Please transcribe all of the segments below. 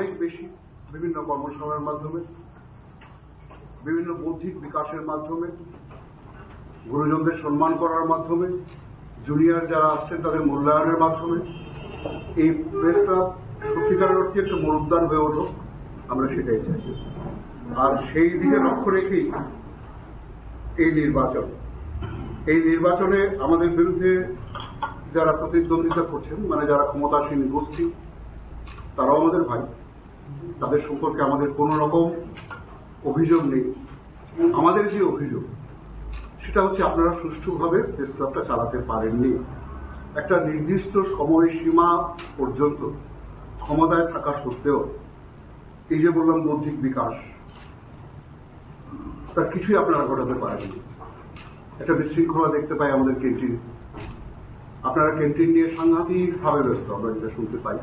অনেক বেশি বিভিন্ন কর্মশালার মাধ্যমে, বিভিন্ন বৌদ্ধিক বিকাশের মাধ্যমে, গুরুজনদের সম্মান করার মাধ্যমে, জুনিয়র যারা আসছেন তাদের মূল্যায়নের মাধ্যমে এই প্রেসটা সত্যিকারের অর্থে একটা মরুদ্যান হয়ে ওঠো, আমরা সেটাই চাই। আর সেই দিকে লক্ষ্য রেখেই এই নির্বাচনে আমাদের বিরুদ্ধে যারা প্রতিদ্বন্দ্বিতা করছেন, মানে যারা ক্ষমতাসীন গোষ্ঠী, তারাও আমাদের ভাই, তাদের সম্পর্কে আমাদের কোনো রকম অভিযোগ নেই। আমাদের যে অভিযোগ সেটা হচ্ছে আপনারা সুষ্ঠুভাবে প্রেস ক্লাবটা চালাতে পারেননি। একটা নির্দিষ্ট সময়সীমা পর্যন্ত ক্ষমতায় থাকা সত্ত্বেও এই যে বললাম বৌদ্ধিক বিকাশ, তার কিছুই আপনারা ঘটাতে পারেননি। একটা বিশৃঙ্খলা দেখতে পাই আমাদের ক্যান্টিন। আপনারা ক্যান্টিন নিয়ে সাংঘাতিকভাবে ব্যস্ত, আমরা যেটা শুনতে পাই,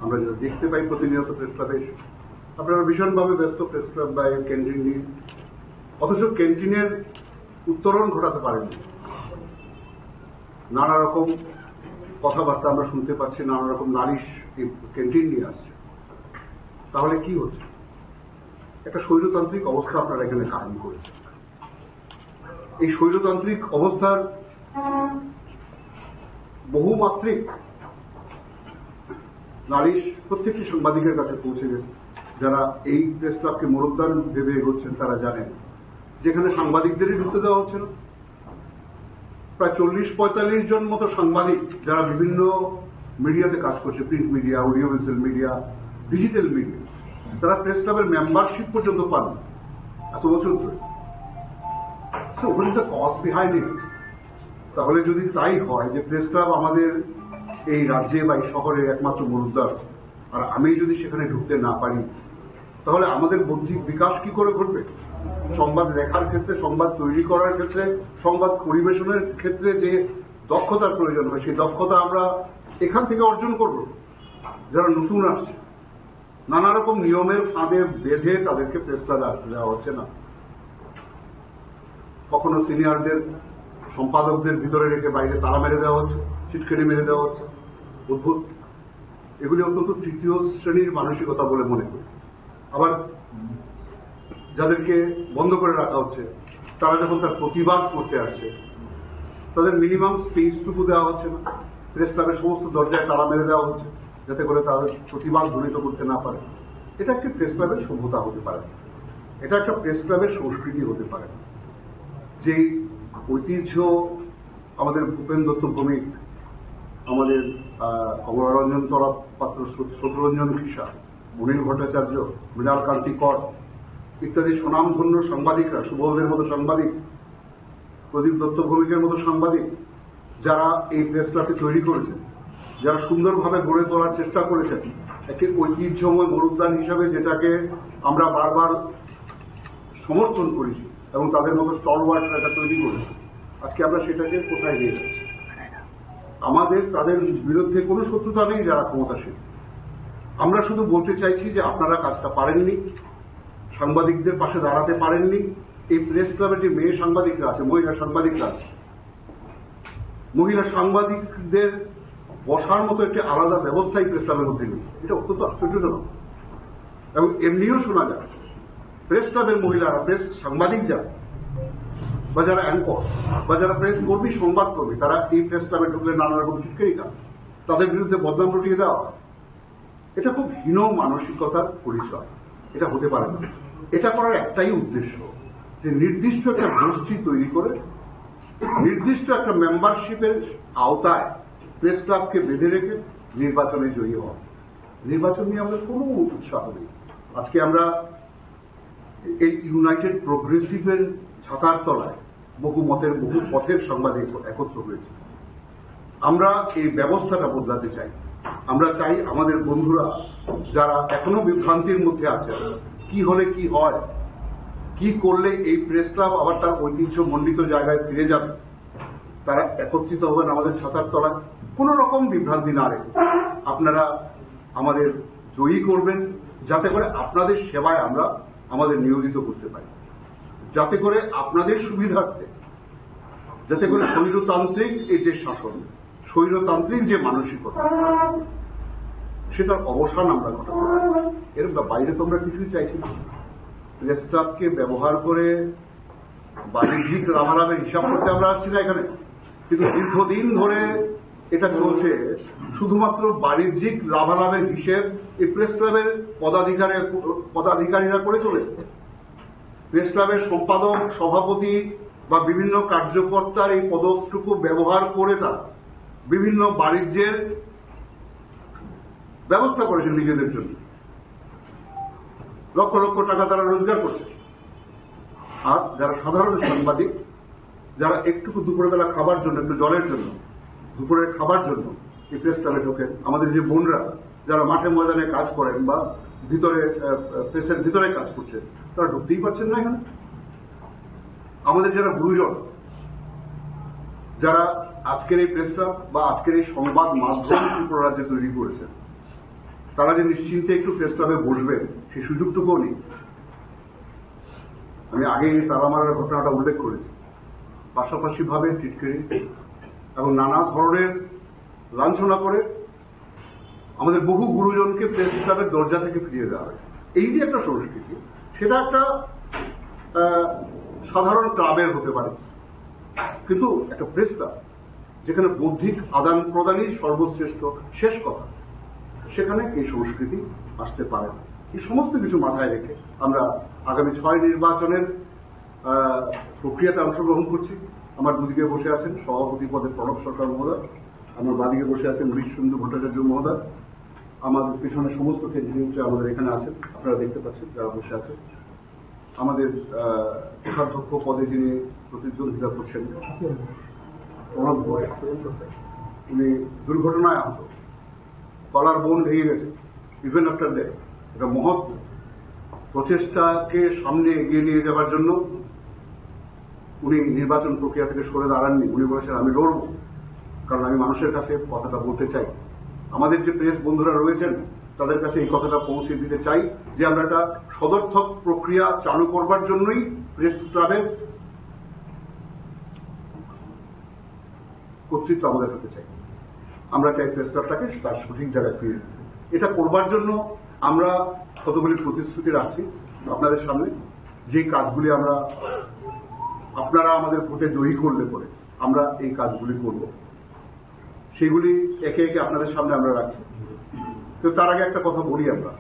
আমরা যেটা দেখতে পাই প্রতিনিয়ত প্রেস ক্লাবে এসে আপনারা ভীষণভাবে ব্যস্ত প্রেস ক্লাব বা ক্যান্টিন নিয়ে, অথচ ক্যান্টিনের উত্তরণ ঘটাতে পারেননি। নানা রকম কথাবার্তা আমরা শুনতে পাচ্ছি, নানা রকম নালিশ ক্যান্টিন নিয়ে আসছে। তাহলে কি হচ্ছে? একটা স্বৈরতান্ত্রিক অবস্থা আপনারা এখানে কায়েম করেছেন। এই স্বৈরতান্ত্রিক অবস্থার বহুমাত্রিক নালিশ প্রত্যেকটি সাংবাদিকের কাছে পৌঁছে গেছে। যারা এই প্রেস ক্লাবকে মরুদ্যান ভেবে এগোচ্ছেন তারা জানেন যেখানে সাংবাদিকদেরই ঢুকতে দেওয়া হচ্ছে না। প্রায় 40-45 জন মতো সাংবাদিক যারা বিভিন্ন মিডিয়াতে কাজ করছে, print media, audio visual media, digital media, তারা প্রেস ক্লাবের মেম্বারশিপ পর্যন্ত পান এত বছর ধরে। Cause behind it. তাহলে যদি তাই হয় যে প্রেস ক্লাব আমাদের এই রাজ্যে বা এই শহরের একমাত্র মরুদ্যান, আর আমি যদি সেখানে ঢুকতে না পারি, তাহলে আমাদের বৌদ্ধিক বিকাশ কি করে ঘটবে? সংবাদ লেখার ক্ষেত্রে, সংবাদ তৈরি করার ক্ষেত্রে, সংবাদ পরিবেশনের ক্ষেত্রে যে দক্ষতার প্রয়োজন হয়, সেই দক্ষতা আমরা এখান থেকে অর্জন করব। যারা নতুন আসছে, নানা রকম নিয়মের ফাঁদে বেঁধে তাদেরকে প্রেস ক্লাবে আসতে দেওয়া হচ্ছে না। কখনো সিনিয়রদের, সম্পাদকদের ভিতরে রেখে বাইরে তালা মেরে দেওয়া হচ্ছে, ছিটকেনি মেরে দেওয়া হচ্ছে। অদ্ভুত। এগুলি অন্তত তৃতীয় শ্রেণীর মানসিকতা বলে মনে করি। আবার যাদেরকে বন্ধ করে রাখা হচ্ছে, তারা যখন তার প্রতিবাদ করতে আসছে, তাদের মিনিমাম স্পেসটুকু দেওয়া হচ্ছে না। প্রেস ক্লাবের সমস্ত দরজায় তালা মেরে দেওয়া হচ্ছে যাতে করে তাদের প্রতিবাদ ধ্বনিত করতে না পারে। এটা একটি প্রেস ক্লাবের সভ্যতা হতে পারে, এটা একটা প্রেস ক্লাবের সংস্কৃতি হতে পারে। যে ঐতিহ্য আমাদের ভূপেন দত্ত ভৌমিক, আমাদের কমলারঞ্জন তরফ পাত্র, শত্রুরঞ্জন কৃষা, অনিল ভট্টাচার্য, মৃণাল কান্তি কর ইত্যাদি স্বনামধন্য সাংবাদিকরা, সুবোধের মতো সাংবাদিক, প্রদীপ দত্ত ভৌমিকের মতো সাংবাদিক, যারা এই প্রেস ক্লাবটি তৈরি করেছেন, যারা সুন্দরভাবে গড়ে তোলার চেষ্টা করেছেন একটি ঐতিহ্যময় মরুদ্যান হিসাবে, যেটাকে আমরা বারবার সমর্থন করেছি এবং তাদের মতো স্টলওয়ার্ড এটা তৈরি করেছি। আজকে আমরা সেটাকে কোথায় নিয়ে যাচ্ছি? আমাদের তাদের বিরুদ্ধে কোনো শত্রুতা নেই যারা ক্ষমতাসীন। আমরা শুধু বলতে চাইছি যে আপনারা কাজটা পারেননি, সাংবাদিকদের পাশে দাঁড়াতে পারেননি। এই প্রেস ক্লাবের যে মেয়ে সাংবাদিকরা আছে, মহিলা সাংবাদিকরা আছে, মহিলা সাংবাদিকদের বসার মতো একটি আলাদা ব্যবস্থাই প্রেস ক্লাবের মধ্যে নেই। এটা অত্যন্ত আশ্চর্যজনক। এবং এমনিও শোনা যায় প্রেস ক্লাবের মহিলারা, প্রেস সাংবাদিক যারা বা যারা অ্যাঙ্কর বা যারা প্রেস কর্মী, সংবাদ কর্মী, তারা এই প্রেস ক্লাবে ঢুকলে নানা রকম টিটকারি খান, তাদের বিরুদ্ধে বদনাম রটিয়ে দেওয়া। এটা খুব হীন মানসিকতার পরিচয়। এটা হতে পারে না। এটা করার একটাই উদ্দেশ্য, যে নির্দিষ্ট একটা গোষ্ঠী তৈরি করে নির্দিষ্ট একটা মেম্বারশিপের আওতায় প্রেস ক্লাবকে বেঁধে রেখে নির্বাচনে জয়ী হওয়া। নির্বাচন নিয়ে আমাদের কোনো উৎসাহ নেই। আজকে আমরা এই ইউনাইটেড প্রোগ্রেসিভের ছাতার তলায় বহু মতের, বহু পথের সাংবাদিক একত্র হয়েছে। আমরা এই ব্যবস্থাটা বদলাতে চাই। আমরা চাই আমাদের বন্ধুরা যারা এখনো বিভ্রান্তির মধ্যে আছে, কি হলে কি হয়, কি করলে এই প্রেস ক্লাব আবার তার ঐতিহ্য মণ্ডিত জায়গায় ফিরে যাবে, তারা একত্রিত হবেন আমাদের ছাতার তলায়। কোন রকম বিভ্রান্তি না রেখে আপনারা আমাদের জয়ী করবেন, যাতে করে আপনাদের সেবায় আমরা আমাদের নিয়োজিত করতে পারি, যাতে করে আপনাদের সুবিধার্থে, যাতে করে স্বৈরতান্ত্রিক এই যে শাসন, স্বৈরতান্ত্রিক যে মানসিকতা, সেটার অবসান আমরা ঘটাতে পারি। এর বাইরে তোমরা কিছুই চাইছি না। প্রেস ক্লাবকে ব্যবহার করে বাণিজ্যিক লাভালাভের হিসাব করতে আমরা আসছি না এখানে, কিন্তু দীর্ঘদিন ধরে এটা চলছে। শুধুমাত্র বাণিজ্যিক লাভালাভের হিসেব এই প্রেস ক্লাবের পদাধিকারীরা করে চলেছে। প্রেস ক্লাবের সম্পাদক, সভাপতি বা বিভিন্ন কার্যকর্তার এই পদটুকু ব্যবহার করে তারা বিভিন্ন বাণিজ্যের ব্যবস্থা করেছেন নিজেদের জন্য। লক্ষ লক্ষ টাকা তারা রোজগার করছে। আর যারা সাধারণ সাংবাদিক, যারা একটুকু দুপুরবেলা খাবার জন্য, একটু জলের জন্য, দুপুরের খাবার জন্য এই প্রেস ক্লাবে ঢোকেন, আমাদের যে বোনরা যারা মাঠে ময়দানে কাজ করেন বা ভিতরে প্রেসের ভিতরে কাজ করছেন, তারা ঢুকতেই পারছেন না এখানে। আমাদের যারা গুরুজন, যারা আজকের এই প্রেস ক্লাব বা আজকের এই সংবাদ মাধ্যম ত্রিপুরা রাজ্যে তৈরি করেছেন, তারা যে নিশ্চিন্তে একটু প্রেস ক্লাবে বসবেন সেই সুযোগটুকুও নেই। আমি আগে তালা মারার ঘটনাটা উল্লেখ করেছি। পাশাপাশি ভাবে টিটকারি এবং নানা ধরনের লাঞ্ছনা করে আমাদের বহু গুরুজনকে প্রেস ক্লাবের দরজা থেকে ফিরিয়ে দেওয়া হয়। এই যে একটা সংস্কৃতি, সেটা একটা সাধারণ ক্লাবের হতে পারে, কিন্তু একটা প্রেস ক্লাব যেখানে বৌদ্ধিক আদান প্রদানই সর্বশ্রেষ্ঠ শেষ কথা, সেখানে এই সংস্কৃতি আসতে পারে না। এই সমস্ত কিছু মাথায় রেখে আমরা আগামী 6 নির্বাচনের প্রক্রিয়াতে অংশগ্রহণ করছি। আমার দুদিকে বসে আছেন সভাপতি পদে প্রণব সরকার মহোদয়, আমার বাদিকে বসে আছেন মৃৎসুন্দু ভট্টাচার্য মহোদয়, আমাদের পেছনে সমস্ত কেন্দ্রীয় আমাদের এখানে আছেন, আপনারা দেখতে পাচ্ছেন যারা বসে আছেন। আমাদের কোষাধ্যক্ষ পদে যিনি প্রতিদ্বন্দ্বিতা করছেন প্রণব বয়, উনি দুর্ঘটনায় আহত, গলার বোন ভেঙে গেছে, ইভেন আফটার দ্যাট একটা মহৎ প্রচেষ্টাকে সামনে এগিয়ে নিয়ে যাওয়ার জন্য উনি নির্বাচন প্রক্রিয়া থেকে সরে দাঁড়াননি। উনি বলেছেন আমি লড়ব, কারণ আমি মানুষের কাছে কথাটা বলতে চাই। আমাদের যে প্রেস বন্ধুরা রয়েছেন তাদের কাছে এই কথাটা পৌঁছে দিতে চাই যে আমরা একটা সদর্থক প্রক্রিয়া চালু করবার জন্যই প্রেস ক্লাবের কর্তৃত্ব আমাদের হতে চাই। আমরা চাই প্রেস ক্লাবটাকে তার সঠিক জায়গায় ফিরে দিতে। এটা করবার জন্য আমরা কতগুলি প্রতিশ্রুতি রাখছি আপনাদের সামনে। যে কাজগুলি আপনারা আমাদের ভোটে জয়ী করলে পরে আমরা এই কাজগুলি করব, সেগুলি একে একে আপনাদের সামনে আমরা রাখছি। তো তার আগে একটা কথা বলি আমরা,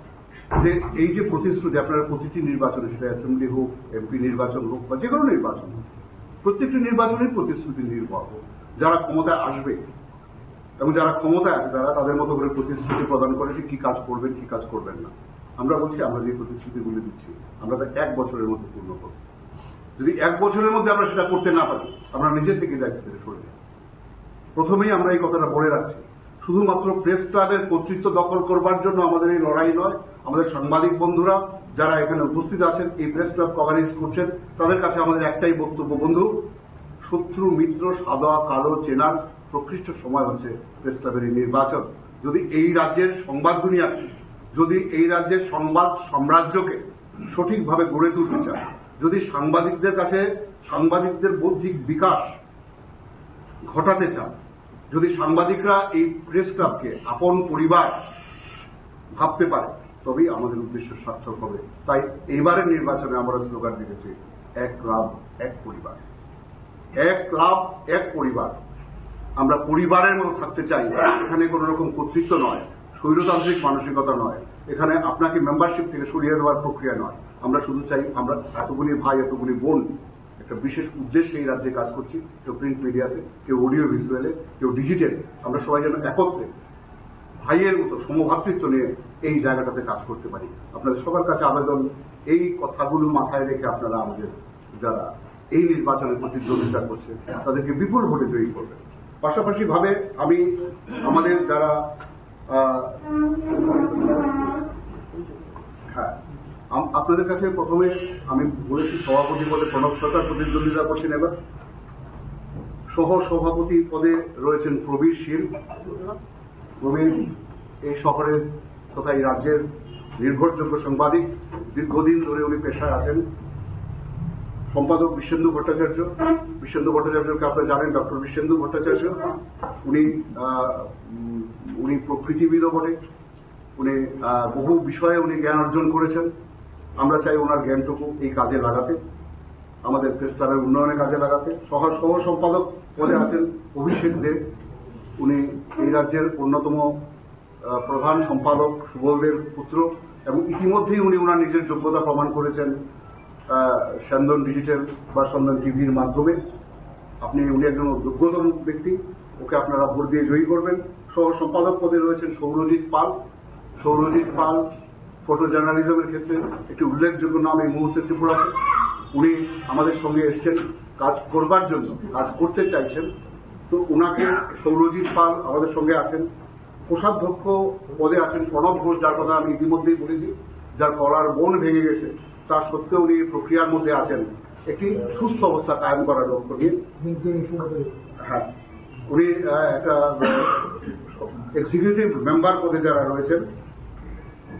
যে এই যে প্রতিশ্রুতি আপনারা প্রতিটি নির্বাচনে, সেটা অ্যাসেম্বলি হোক, এমপি নির্বাচন হোক বা যে কোনো নির্বাচন হোক, প্রত্যেকটি নির্বাচনের প্রতিশ্রুতি নির্ভর হোক। যারা ক্ষমতায় আসবে এবং যারা ক্ষমতায় আছে তারা তাদের মতো করে প্রতিশ্রুতি প্রদান করে যে কি কাজ করবেন কি কাজ করবেন না। আমরা বলছি আমরা যে প্রতিশ্রুতিগুলি দিচ্ছি আমরা তা 1 বছরের মধ্যে পূর্ণ করব। যদি 1 বছরের মধ্যে আমরা সেটা করতে না পারি, আমরা নিজের থেকে দায়িত্ব থেকে সরে যাই। প্রথমেই আমরা এই কথাটা বলে রাখছি, শুধুমাত্র প্রেস ক্লাবের কর্তৃত্ব দখল করবার জন্য আমাদের এই লড়াই নয়। আমাদের সাংবাদিক বন্ধুরা যারা এখানে উপস্থিত আছেন, এই প্রেস ক্লাব কভারেজ করছেন, তাদের কাছে আমাদের একটাই বক্তব্য, বন্ধু, শত্রু মিত্র সাদা কালো চেনার প্রকৃষ্ট সময় হচ্ছে প্রেস ক্লাবের এই নির্বাচন। যদি এই রাজ্যের সংবাদ দুনিয়াকে, যদি এই রাজ্যের সংবাদ সাম্রাজ্যকে সঠিকভাবে গড়ে তুলতে চায়, যদি সাংবাদিকদের কাছে সাংবাদিকদের বৌদ্ধিক বিকাশ ঘটাতে চান, যদি সাংবাদিকরা এই প্রেস ক্লাবকে আপন পরিবার ভাবতে পারে, তবেই আমাদের উদ্দেশ্য সার্থক হবে। তাই এইবারের নির্বাচনে আমরা স্লোগান দিয়েছি, 1 ক্লাব 1 পরিবার। 1 ক্লাব 1 পরিবার। আমরা পরিবারের মতো থাকতে চাই। এখানে কোন রকম কর্তৃত্ব নয়, স্বৈরতান্ত্রিক মানসিকতা নয়, এখানে আপনাকে মেম্বারশিপ থেকে সরিয়ে দেওয়ার প্রক্রিয়া নয়। আমরা শুধু চাই আমরা এতগুলি ভাই এতগুলি বোন একটা বিশেষ উদ্দেশ্যে এই রাজ্যে কাজ করছি, কেউ প্রিন্ট মিডিয়াতে, কেউ অডিও ভিজুয়ালে, কেউ ডিজিটাল। আমরা সবাই যেন একত্রে ভাইয়ের মতো সমভাতৃত্ব নিয়ে এই জায়গাটাতে কাজ করতে পারি। আপনাদের সবার কাছে আবেদন, এই কথাগুলো মাথায় রেখে আপনারা আমাদের যারা এই নির্বাচনে প্রতিদ্বন্দ্বিতা করছে তাদেরকে বিপুল ভোটে জয়ী করবেন। পাশাপাশি ভাবে আমি আমাদের যারা আপনাদের কাছে প্রথমে আমি বলেছি সভাপতি পদে প্রণব সরকার প্রতিদ্বন্দ্বিতা করছেন, এবার সহ সভাপতি পদে রয়েছেন প্রবীর শীল। প্রবীর এই শহরের তথা এই রাজ্যের নির্ভরযোগ্য সাংবাদিক, দীর্ঘদিন ধরে উনি পেশায় আছেন। সম্পাদক বিশেন্দু ভট্টাচার্য, বিশেন্দু ভট্টাচার্যকে আপনারা জানেন, ডক্টর বিশেন্দু ভট্টাচার্য, উনি প্রকৃতিবিদও বটে, উনি বহু বিষয়ে উনি জ্ঞান অর্জন করেছেন। আমরা চাই ওনার জ্ঞানটুকু এই কাজে লাগাতে, আমাদের প্রেস ক্লাবের উন্নয়নে কাজে লাগাতে। সহ সম্পাদক পদে আছেন অভিষেক দে, উনি এই রাজ্যের অন্যতম প্রধান সম্পাদক সুবলদেব পুত্র, এবং ইতিমধ্যেই উনি ওনার নিজের যোগ্যতা প্রমাণ করেছেন স্যন্দন ডিজিটাল বা স্যন্দন টিভির মাধ্যমে। উনি একজন যোগ্যতম ব্যক্তি, ওকে আপনারা ভোট দিয়ে জয়ী করবেন। সহ সম্পাদক পদে রয়েছেন সৌরজিৎ পাল। সৌরজিৎ পাল ফটো জার্নালিজমের ক্ষেত্রে একটি উল্লেখযোগ্য নাম এই মুহূর্তে ত্রিপুরাতে। উনি আমাদের সঙ্গে এসছেন কাজ করবার জন্য, কাজ করতে চাইছেন। তো ওনাকে সৌরজিৎ পাল আমাদের সঙ্গে আছেন। কোষাধ্যক্ষ পদে আছেন প্রণব ঘোষ, যার কথা আমি ইতিমধ্যেই বলেছি, যার কলার বোন ভেঙে গেছে, তা সত্ত্বেও উনি প্রক্রিয়ার মধ্যে আছেন একটি সুস্থ অবস্থা কায়েম করার লক্ষ্য নিয়ে। হ্যাঁ, উনি একটা এক্সিকিউটিভ মেম্বার পদে যারা রয়েছেন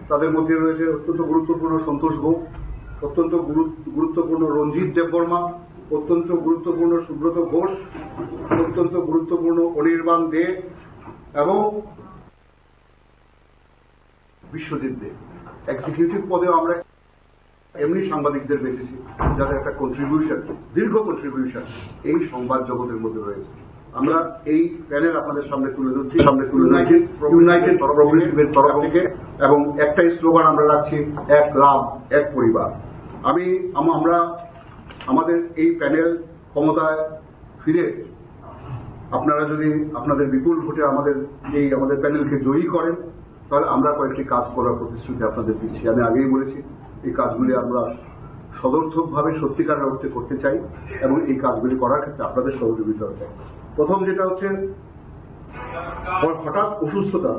তাদের মধ্যে রয়েছে অত্যন্ত গুরুত্বপূর্ণ সন্তোষ গোপ, অত্যন্ত গুরুত্বপূর্ণ রঞ্জিত দেববর্মা, অত্যন্ত গুরুত্বপূর্ণ সুব্রত ঘোষ, অত্যন্ত গুরুত্বপূর্ণ অনির্বাণ দে এবং বিশ্বজিৎ দে। এক্সিকিউটিভ পদেও আমরা এমনি সাংবাদিকদের বেঁচেছি যাদের একটা কন্ট্রিবিউশন, দীর্ঘ কন্ট্রিবিউশন এই সংবাদ জগতের মধ্যে রয়েছে। আমরা এই প্যানেল আপনাদের সামনে তুলে ধরছি, ইউনাইটেড প্রগ্রেসিভের তরফ থেকে, এবং একটাই স্লোগান আমরা রাখছি, এক লাভ এক পরিবার। আমরা আমাদের এই প্যানেল ক্ষমতায় ফিরে আপনারা যদি আপনাদের বিপুল ভোটে আমাদের প্যানেলকে জয়ী করেন, তাহলে আমরা কয়েকটি কাজ করার প্রতিশ্রুতি আপনাদের দিচ্ছি। আমি আগেই বলেছি, এই কাজগুলি আমরা সদর্থকভাবে সত্যিকারের অর্থে করতে চাই এবং এই কাজগুলি করার ক্ষেত্রে আপনাদের সহযোগিতা চাই। প্রথম যেটা হচ্ছে, হঠাৎ অসুস্থতা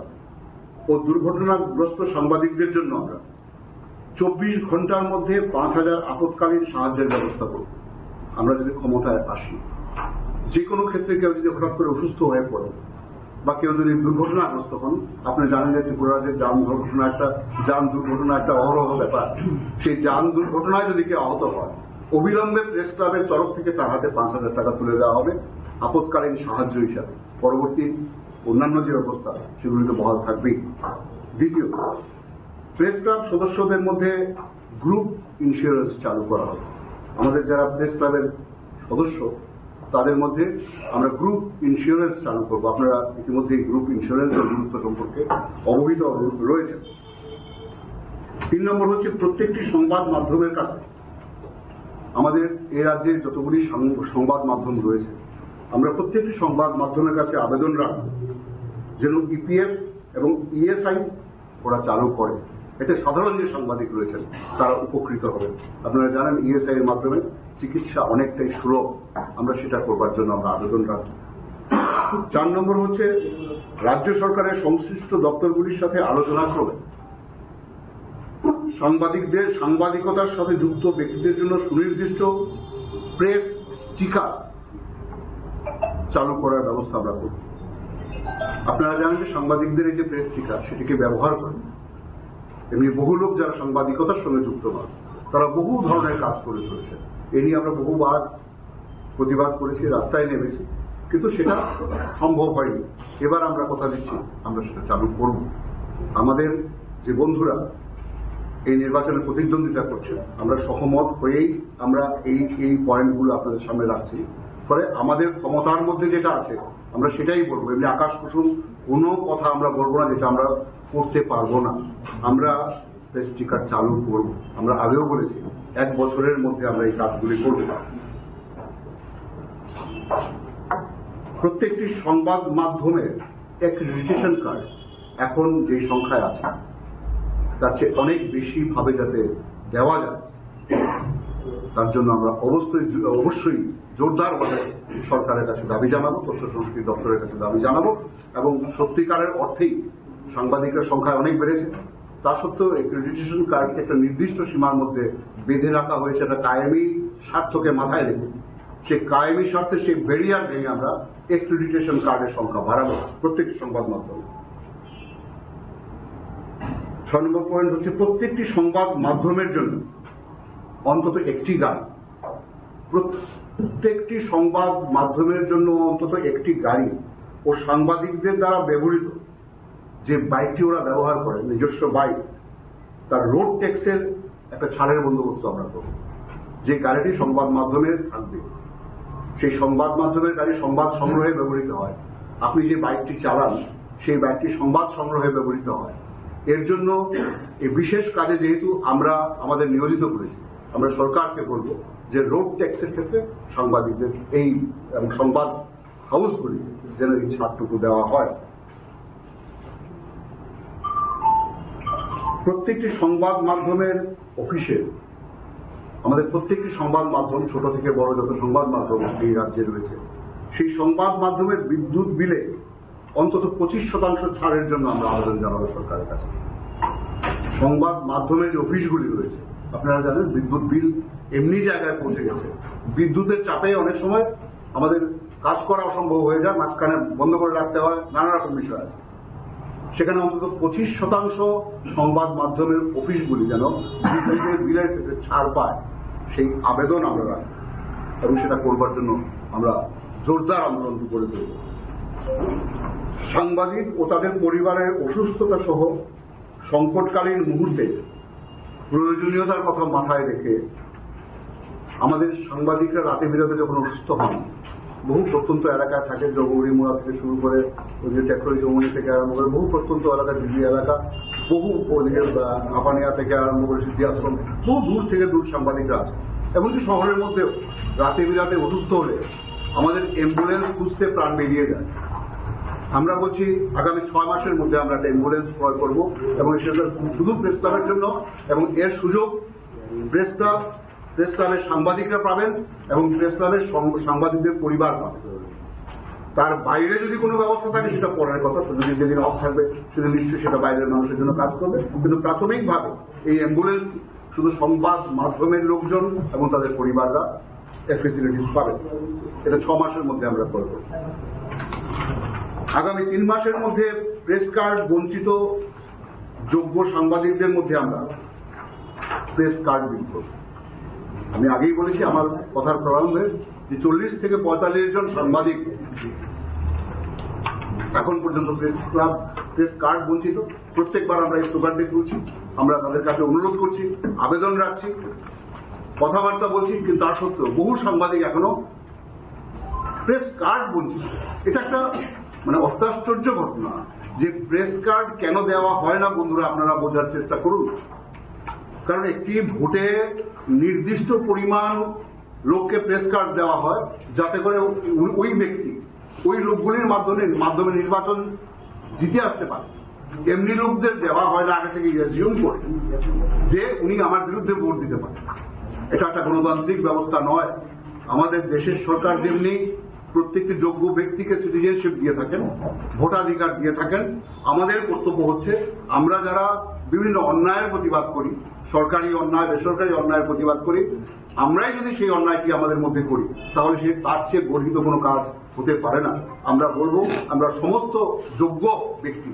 ও দুর্ঘটনাগ্রস্ত সাংবাদিকদের জন্য আমরা 24 ঘন্টার মধ্যে 5000 আপৎকালীন সাহায্যের ব্যবস্থা করব। আমরা যদি ক্ষমতায় আসি, যে কোনো ক্ষেত্রে কেউ যদি হঠাৎ করে অসুস্থ হয়ে পড়ে বা কেউ যদি দুর্ঘটনাগ্রস্ত হন, আপনি জানেন যে ত্রিপুরা রাজ্যের যান দুর্ঘটনা একটা অহরহ ব্যাপার। সেই যান দুর্ঘটনায় যদি কেউ আহত হয়, অবিলম্বে প্রেস ক্লাবের তরফ থেকে তার হাতে 5000 টাকা তুলে দেওয়া হবে আপৎকালীন সাহায্য হিসাবে। পরবর্তী অন্যান্য যে ব্যবস্থা সেগুলি তো বহাল থাকবেই। দ্বিতীয়, প্রেস ক্লাব সদস্যদের মধ্যে গ্রুপ ইন্স্যুরেন্স চালু করা হবে। আমাদের যারা প্রেস ক্লাবের সদস্য তাদের মধ্যে আমরা গ্রুপ ইন্স্যুরেন্স চালু করবো। আপনারা ইতিমধ্যে গ্রুপ ইন্স্যুরেন্সের গুরুত্ব সম্পর্কে অবহিত রয়েছেন। 3 নম্বর হচ্ছে, প্রত্যেকটি সংবাদ মাধ্যমের কাছে, আমাদের এই রাজ্যে যতগুলি সংবাদ মাধ্যম রয়েছে, আমরা প্রত্যেকটি সংবাদ মাধ্যমের কাছে আবেদন রাখব যেন ইপিএফ এবং ইএসআই ওরা চালু করে। এতে সাধারণ যে সাংবাদিক রয়েছেন তারা উপকৃত হবেন। আপনারা জানেন ইএসআই এর মাধ্যমে চিকিৎসা অনেকটাই সুলভ, আমরা সেটা করবার জন্য আমরা আবেদন রাখব। 4 নম্বর হচ্ছে, রাজ্য সরকারের সংশ্লিষ্ট দপ্তরগুলির সাথে আলোচনা করে সাংবাদিকতার সাথে যুক্ত ব্যক্তিদের জন্য সুনির্দিষ্ট প্রেস স্টিকার চালু করার ব্যবস্থা আমরা করব। আপনারা জানেন যে সাংবাদিকদের এই যে প্রেস স্টিকার, সেটিকে ব্যবহার করেন এমনি বহু লোক যারা সাংবাদিকতার সঙ্গে যুক্ত নয়, তারা বহু ধরনের কাজ করে চলেছে। এ নিয়ে আমরা বহুবার প্রতিবাদ করেছি, রাস্তায় নেমেছি, কিন্তু সেটা সম্ভব হয়নি। এবার আমরা কথা দিচ্ছি, আমরা সেটা চালু করব। আমাদের যে বন্ধুরা এই নির্বাচনে প্রতিদ্বন্দ্বিতা করছে, আমরা সহমত হয়েই আমরা এই পয়েন্টগুলো আপনাদের সামনে রাখছি। ফলে আমাদের ক্ষমতার মধ্যে যেটা আছে আমরা সেটাই বলবো। এমনি আকাশ কুসুম কোনো কথা আমরা বলবো না যেটা আমরা করতে পারবো না। আমরা প্রেস স্টিকার চালু করব। আমরা আগেও বলেছি 1 বছরের মধ্যে আমরা এই কাজগুলি করব। প্রত্যেকটি সংবাদ মাধ্যমের অ্যাক্রেডিটেশন কার্ড এখন যে সংখ্যায় আছে তার চেয়ে অনেক বেশি ভাবে যাতে দেওয়া যায়, তার জন্য আমরা অবশ্যই জোরদারভাবে সরকারের কাছে দাবি জানাবো, তথ্য সংস্কৃতি দপ্তরের কাছে দাবি জানাবো। এবং সত্যিকারের অর্থেই সাংবাদিকের সংখ্যা অনেক বেড়েছে, তা সত্ত্বেও অ্যাক্রেডিটেশন কার্ডকে একটা নির্দিষ্ট সীমার মধ্যে বেঁধে রাখা হয়েছে, একটা কায়েমি স্বার্থকে মাথায় রেখে। সেই কায়েমি স্বার্থে সেই ব্যারিয়ার ভেঙে আমরা অ্যাক্রেডিটেশন কার্ডের সংখ্যা বাড়াবো প্রত্যেকটি সংবাদ মাধ্যমে। 6 নম্বর পয়েন্ট হচ্ছে, প্রত্যেকটি সংবাদ মাধ্যমের জন্য অন্তত একটি গাড়ি, প্রত্যেকটি সংবাদ মাধ্যমের জন্য অন্তত একটি গাড়ি ও সাংবাদিকদের দ্বারা ব্যবহৃত যে বাইকটি ওরা ব্যবহার করে নিজস্ব বাইক, তার রোড ট্যাক্সের একটা ছাড়ের বন্দোবস্ত আমরা করব। যে গাড়িটি সংবাদ মাধ্যমে থাকবে, সেই সংবাদ মাধ্যমের গাড়ি সংবাদ সংগ্রহে ব্যবহৃত হয়। আপনি যে বাইকটি চালান সেই বাইকটি সংবাদ সংগ্রহে ব্যবহৃত হয়। এর জন্য এই বিশেষ কাজে যেহেতু আমরা আমাদের নিয়োজিত করেছি, আমরা সরকারকে বলব যে রোড ট্যাক্সের ক্ষেত্রে সাংবাদিকদের এই সংবাদ হাউসগুলি যেন এই ছাড়টুকু দেওয়া হয়। প্রত্যেকটি সংবাদ মাধ্যমের অফিসে আমাদের প্রত্যেকটি সংবাদ মাধ্যম, ছোট থেকে বড় যত সংবাদ মাধ্যম এই রাজ্যে রয়েছে, সেই সংবাদ মাধ্যমের বিদ্যুৎ বিলে অন্তত 25% ছাড়ের জন্য আমরা আবেদন জানাবো সরকারের কাছে। সংবাদ মাধ্যমের যে অফিসগুলি রয়েছে, আপনারা জানেন বিদ্যুৎ বিল এমনি জায়গায় পৌঁছে গেছে, বিদ্যুতের চাপে অনেক সময় আমাদের কাজ করা অসম্ভব হয়ে যায়, মাঝখানে বন্ধ করে রাখতে হয়, নানা রকম বিষয় আছে। সেখানে অন্তত 25% সংবাদ মাধ্যমের অফিসগুলি যেন বিদ্যুতের বিলের ক্ষেত্রে ছাড় পায়, সেই আবেদন আমরা রাখি এবং সেটা করবার জন্য আমরা জোরদার আন্দোলন করে তুলব। সাংবাদিক ও তাদের পরিবারের অসুস্থতা সহ সংকটকালীন মুহূর্তে প্রয়োজনীয়তার কথা মাথায় রেখে আমাদের সাংবাদিকরা রাতে বিরাতে যখন অসুস্থ হন, বহু প্রত্যন্ত এলাকায় থাকে, জগৌড়ি মোড়া থেকে শুরু করে ওই যে টেকরই চৌমনি থেকে আরম্ভ করে বহু প্রত্যন্ত এলাকা, দিল্লি এলাকা, বহু আপানিয়া থেকে আরম্ভ করে সিদ্ধি আশ্রম, বহু দূর থেকে দূর সাংবাদিকরা আছে। এমনকি শহরের মধ্যেও রাতে বিরাতে অসুস্থ হলে আমাদের অ্যাম্বুলেন্স খুঁজতে প্রাণ বেরিয়ে যায়। আমরা বলছি আগামী 6 মাসের মধ্যে আমরা একটা অ্যাম্বুলেন্স ক্রয় করব এবং সেটা শুধু প্রেস ক্লাবের জন্য, এবং এর সুযোগ প্রেস ক্লাবের সাংবাদিকরা পাবেন এবং প্রেস ক্লাবের সাংবাদিকদের পরিবার পাবে। তার বাইরে যদি কোনো ব্যবস্থা থাকে সেটা পরের কথা, যদি যেদিন অফ থাকবে সেদিন নিশ্চয়ই সেটা বাইরের মানুষের জন্য কাজ করবে, কিন্তু প্রাথমিকভাবে এই অ্যাম্বুলেন্স শুধু সংবাদ মাধ্যমের লোকজন এবং তাদের পরিবাররা এর ফেসিলিটিস পাবে। এটা 6 মাসের মধ্যে আমরা করব। আগামী 3 মাসের মধ্যে প্রেস কার্ড বঞ্চিত যোগ্য সাংবাদিকদের মধ্যে আমরা প্রেস কার্ড বিলি করব। আমি আগেই বলেছি আমার কথার প্রারম্ভে যে 40 থেকে 45 জন সাংবাদিক এখন পর্যন্ত প্রেস কার্ড বঞ্চিত। প্রত্যেকবার আমরা এই স্লোগানটি তুলছি, আমরা তাদের কাছে অনুরোধ করছি, আবেদন রাখছি, কথাবার্তা বলছি, কিন্তু তা সত্ত্বেও বহু সাংবাদিক এখনো প্রেস কার্ড বঞ্চিত। এটা একটা অত্যাশ্চর্য ঘটনা যে প্রেস কার্ড কেন দেওয়া হয় না। বন্ধুরা, আপনারা বোঝার চেষ্টা করুন। কারণ একটি ভোটে নির্দিষ্ট পরিমাণ লোককে প্রেস কার্ড দেওয়া হয় যাতে করে ওই ব্যক্তি ওই লোকগুলির মাধ্যমে নির্বাচন জিতে আসতে পারে। এমনি লোকদের দেওয়া হয় না আগে থেকে অ্যাজিউম করে যে উনি আমার বিরুদ্ধে ভোট দিতে পারেন। এটা একটা গণতান্ত্রিক ব্যবস্থা নয়। আমাদের দেশের সরকার যেমনি প্রত্যেকটি যোগ্য ব্যক্তিকে সিটিজেনশিপ দিয়ে থাকেন, ভোটাধিকার দিয়ে থাকেন, আমাদের কর্তব্য হচ্ছে আমরা যারা বিভিন্ন অন্যায়ের প্রতিবাদ করি, সরকারি অন্যায় বেসরকারি অন্যায়ের প্রতিবাদ করি, আমরাই যদি সেই অন্যায়টি আমাদের মধ্যে করি তাহলে সে তার চেয়ে গর্হিত কোনো কাজ হতে পারে না। আমরা বলবো আমরা সমস্ত যোগ্য ব্যক্তি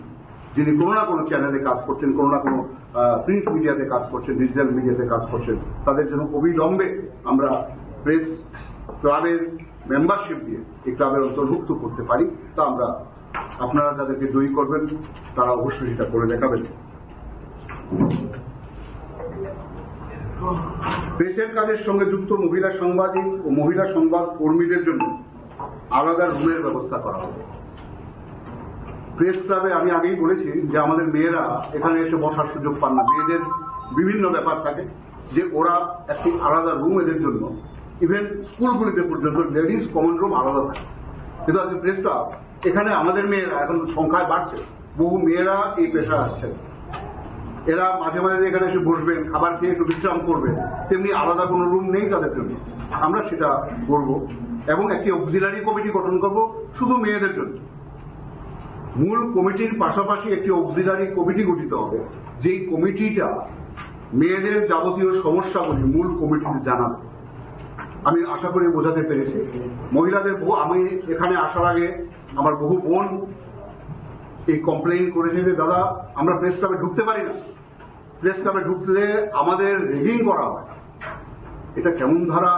যিনি কোনো না কোনো চ্যানেলে কাজ করছেন, কোনো না কোনো প্রিন্ট মিডিয়াতে কাজ করছেন, ডিজিটাল মিডিয়াতে কাজ করছেন, তাদের জন্য অবিলম্বে আমরা প্রেস ক্লাবের মেম্বারশিপ দিয়ে এই ক্লাবের অন্তর্ভুক্ত করতে পারি। তা আমরা আপনারা যাদেরকে জয়ী করবেন তারা অবশ্যই সেটা করে দেখাবেন। প্রেসের কাজের সঙ্গে যুক্ত মহিলা সাংবাদিক ও মহিলা সংবাদ কর্মীদের জন্য আলাদা রুমের ব্যবস্থা করা হবে। প্রেস ক্লাবে আমি আগেই বলেছি যে আমাদের মেয়েরা এখানে এসে বসার সুযোগ পান না, মেয়েদের বিভিন্ন ব্যাপার থাকে যে ওরা একটি আলাদা রুম এদের জন্য, ইভেন স্কুলগুলিতে পর্যন্ত লেডিস কমন রুম আলাদা থাকে। কিন্তু আজকে প্রেস ক্লাব এখানে আমাদের মেয়েরা এখন সংখ্যায় বাড়ছে, বহু মেয়েরা এই পেশায় আসছেন, এরা মাঝে মাঝে এখানে এসে বসবেন, খাবার খেয়ে একটু বিশ্রাম করবেন, তেমনি আলাদা কোনো রুম নেই তাদের জন্য। আমরা সেটা করব এবং একটি অক্সিলারি কমিটি গঠন করব শুধু মেয়েদের জন্য। মূল কমিটির পাশাপাশি একটি অক্সিলারি কমিটি গঠিত হবে, যেই কমিটিটা মেয়েদের যাবতীয় সমস্যাগুলি মূল কমিটিতে জানাবে। আমি আশা করি বোঝাতে পেরেছি। মহিলাদের আমি এখানে আসার আগে আমার বহু বোন এই কমপ্লেইন করেছে যে দাদা আমরা প্রেস ক্লাবে ঢুকতে পারি না, প্রেস ক্লাবে ঢুকলে আমাদের রেগিং করা হয়। এটা কেমন ধারা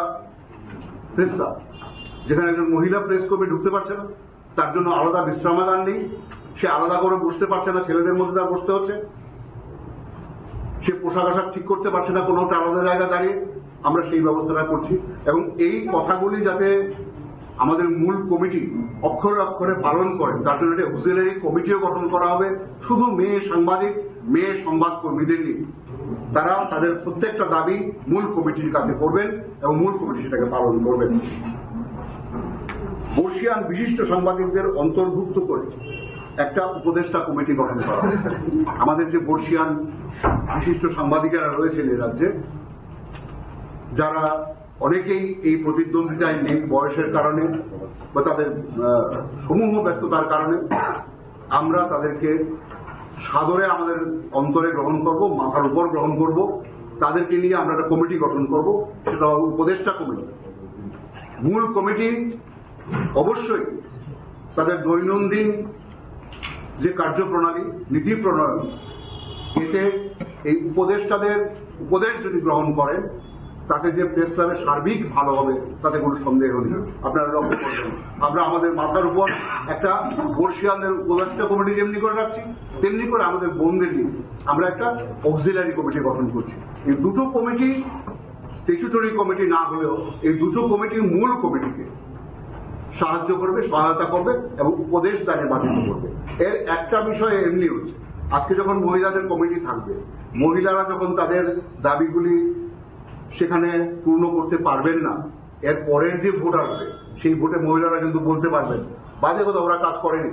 প্রেস ক্লাব যেখানে একজন মহিলা প্রেস ক্লাবে ঢুকতে পারছে না, তার জন্য আলাদা বিশ্রামাগার নেই, সে আলাদা করে বসতে পারছে না, ছেলেদের মধ্যে তার বসতে হচ্ছে, সে পোশাক আশাক ঠিক করতে পারছে না কোনো একটা আলাদা জায়গা দাঁড়িয়ে, আমরা সেই ব্যবস্থাটা করছি। এবং এই কথাগুলি যাতে আমাদের মূল কমিটি অক্ষরে অক্ষরে পালন করেন তার জন্য একটা অক্সিলারি কমিটিও গঠন করা হবে, শুধু মেয়ে সাংবাদিক, মেয়ে সংবাদ কর্মীদের নিয়ে। তারা তাদের প্রত্যেকটা দাবি মূল কমিটির কাছে করবেন এবং মূল কমিটি সেটাকে পালন করবেন। বর্ষিয়ান বিশিষ্ট সাংবাদিকদের অন্তর্ভুক্ত করে একটা উপদেষ্টা কমিটি গঠন করা হবে। আমাদের যে বর্ষিয়ান বিশিষ্ট সাংবাদিকেরা রয়েছেন এই রাজ্যে, যারা অনেকেই এই প্রতিদ্বন্দ্বিতায় নেই বয়সের কারণে বা তাদের সমূহ ব্যস্ততার কারণে, আমরা তাদেরকে সাদরে আমাদের অন্তরে গ্রহণ করব, মাথার উপর গ্রহণ করব। তাদেরকে নিয়ে আমরা একটা কমিটি গঠন করব, সেটা উপদেষ্টা কমিটি। মূল কমিটি অবশ্যই তাদের দৈনন্দিন যে কার্যপ্রণালী, নীতি প্রণয়ন, এতে এই উপদেষ্টাদের উপদেশ যদি গ্রহণ করেন তাতে যে প্রেস ক্লাবের সার্বিক ভালো হবে তাতে কোনো সন্দেহ নেই। আপনারা লক্ষ্য করবেন, আমরা আমাদের মাথার উপর একটা বর্ষিয়ানদের উপদেষ্টা কমিটি যেমনি করে রাখছি, তেমনি করে আমাদের বোনদের নিয়ে আমরা একটা অক্সিলারি কমিটি গঠন করছি। এই দুটো কমিটি স্ট্যাচুটরি কমিটি না হলেও এই দুটো কমিটির মূল কমিটিকে সাহায্য করবে, সহায়তা করবে এবং উপদেশ দানে বাধিত করবে। এর একটা বিষয় এমনি হচ্ছে, আজকে যখন মহিলাদের কমিটি থাকবে, মহিলারা যখন তাদের দাবিগুলি সেখানে পূর্ণ করতে পারবেন না, এর পরের যে ভোট আসবে সেই ভোটে মহিলারা কিন্তু বলতে পারবেন বাজে কথা ওরা কাজ করেনি,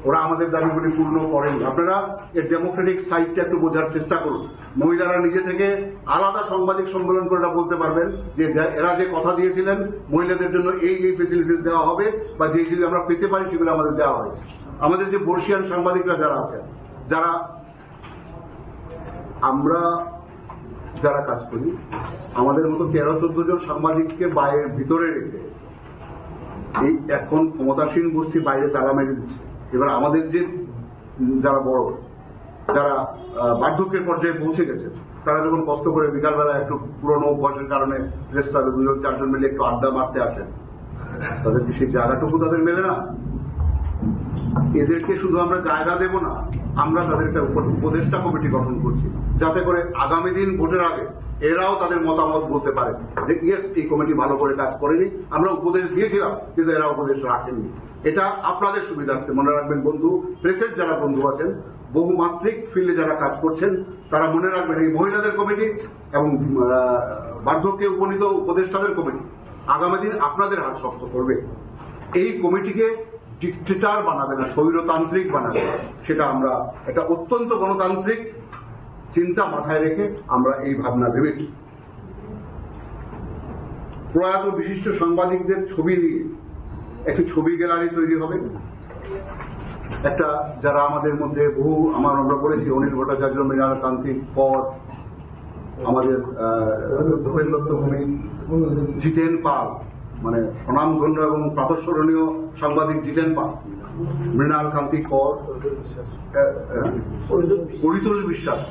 ওরা আমাদের দাবিগুলি পূর্ণ করেনি। আপনারা এর ডেমোক্রেটিক সাইডটা একটু বোঝার চেষ্টা করুন। মহিলারা নিজে থেকে আলাদা সাংবাদিক সম্মেলন করে বলতে পারবেন যে এরা যে কথা দিয়েছিলেন মহিলাদের জন্য এই এই ফেসিলিটিস দেওয়া হবে বা যে যেগুলো আমরা পেতে পারি সেগুলো আমাদের দেওয়া হয়। আমাদের যে বর্ষিয়ান সাংবাদিকরা যারা আছেন, যারা আমরা যারা কাজ করি, আমাদের মতো 13-14 জন সাংবাদিককে বাইরের ভিতরে রেখে এই এখন ক্ষমতাসীন গোষ্ঠী বাইরে তালা মেরে দিচ্ছে। এবার আমাদের যে যারা বড়, যারা বার্ধক্যের পর্যায়ে পৌঁছে গেছে, তারা যখন কষ্ট করে বিকালবেলা একটু পুরনো অভ্যাসের কারণে প্রেস ক্লাবে 2-4 মিলে একটু আড্ডা মারতে আসেন, তাদেরকে সেই জায়গাটুকু তাদের মেলে না। এদেরকে শুধু আমরা জায়গা দেব না, আমরা তাদেরকে উপদেষ্টা কমিটি গঠন করছি যাতে করে আগামী দিন ভোটের আগে এরাও তাদের মতামত বলতে পারে যে ইয়েস, এই কমিটি ভালো করে কাজ করেনি, আমরা উপদেশ দিয়েছিলাম কিন্তু এরা উপদেশ রাখেননি। এটা আপনাদের সুবিধার্থে মনে রাখবেন বন্ধু, প্রেসের যারা বন্ধু আছেন, বহুমাত্রিক ফিল্ডে যারা কাজ করছেন, তারা মনে রাখবেন এই মহিলাদের কমিটি এবং বার্ধক্যে উপনীত উপদেষ্টাদের কমিটি আগামী দিন আপনাদের হাত শক্ত করবে। এই কমিটিকে ডিক্টেটর বানাবে না, স্বৈরতান্ত্রিক বানাবে। সেটা আমরা একটা অত্যন্ত গণতান্ত্রিক চিন্তা মাথায় রেখে আমরা এই ভাবনা ভেবেছি। প্রয়াত বিশিষ্ট সাংবাদিকদের ছবি নিয়ে একটি ছবি গ্যালারি তৈরি হবে। একটা যারা আমাদের মধ্যে বহু আমরা বলেছি অনিল ভট্টাচার্য, মৃণাল কান্তি কর, আমাদের ভূপেন দত্ত ভৌমিক, জিতেন পাল, মানে স্বনামধন্য এবং প্রাতঃস্মরণীয় সাংবাদিক জিতেন পাল, মৃণাল কান্তি কর, পরিতোষ বিশ্বাস,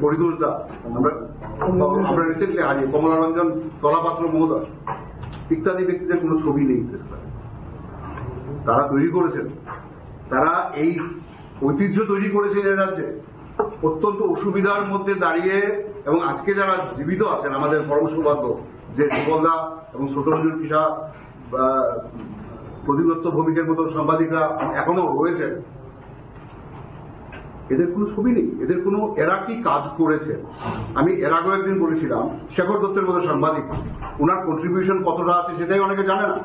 পরিতোষ দা, আমরা রিসেন্টলি হারিয়ে কমলারঞ্জন তলাপাত্র মহোদয় ইত্যাদি ব্যক্তিদের কোনো ছবি নেই। তারা তৈরি করেছেন, তারা এই ঐতিহ্য তৈরি করেছেন এর রাজ্যে অত্যন্ত অসুবিধার মধ্যে দাঁড়িয়ে। এবং আজকে যারা জীবিত আছেন আমাদের পরম সৌভাগ্য যে সুবলদা এবং ছোটরঞ্জন কৃষা, প্রদীপ দত্ত ভৌমিকের মতো সাংবাদিকরা এখনো রয়েছেন, এদের কোনো ছবি নেই, এদের কোনো এরা কি কাজ করেছে। আমি এর আগেও একদিন বলেছিলাম শেখর দত্তের মতো সাংবাদিক, ওনার কন্ট্রিবিউশন কতটা আছে সেটাই অনেকে জানে না।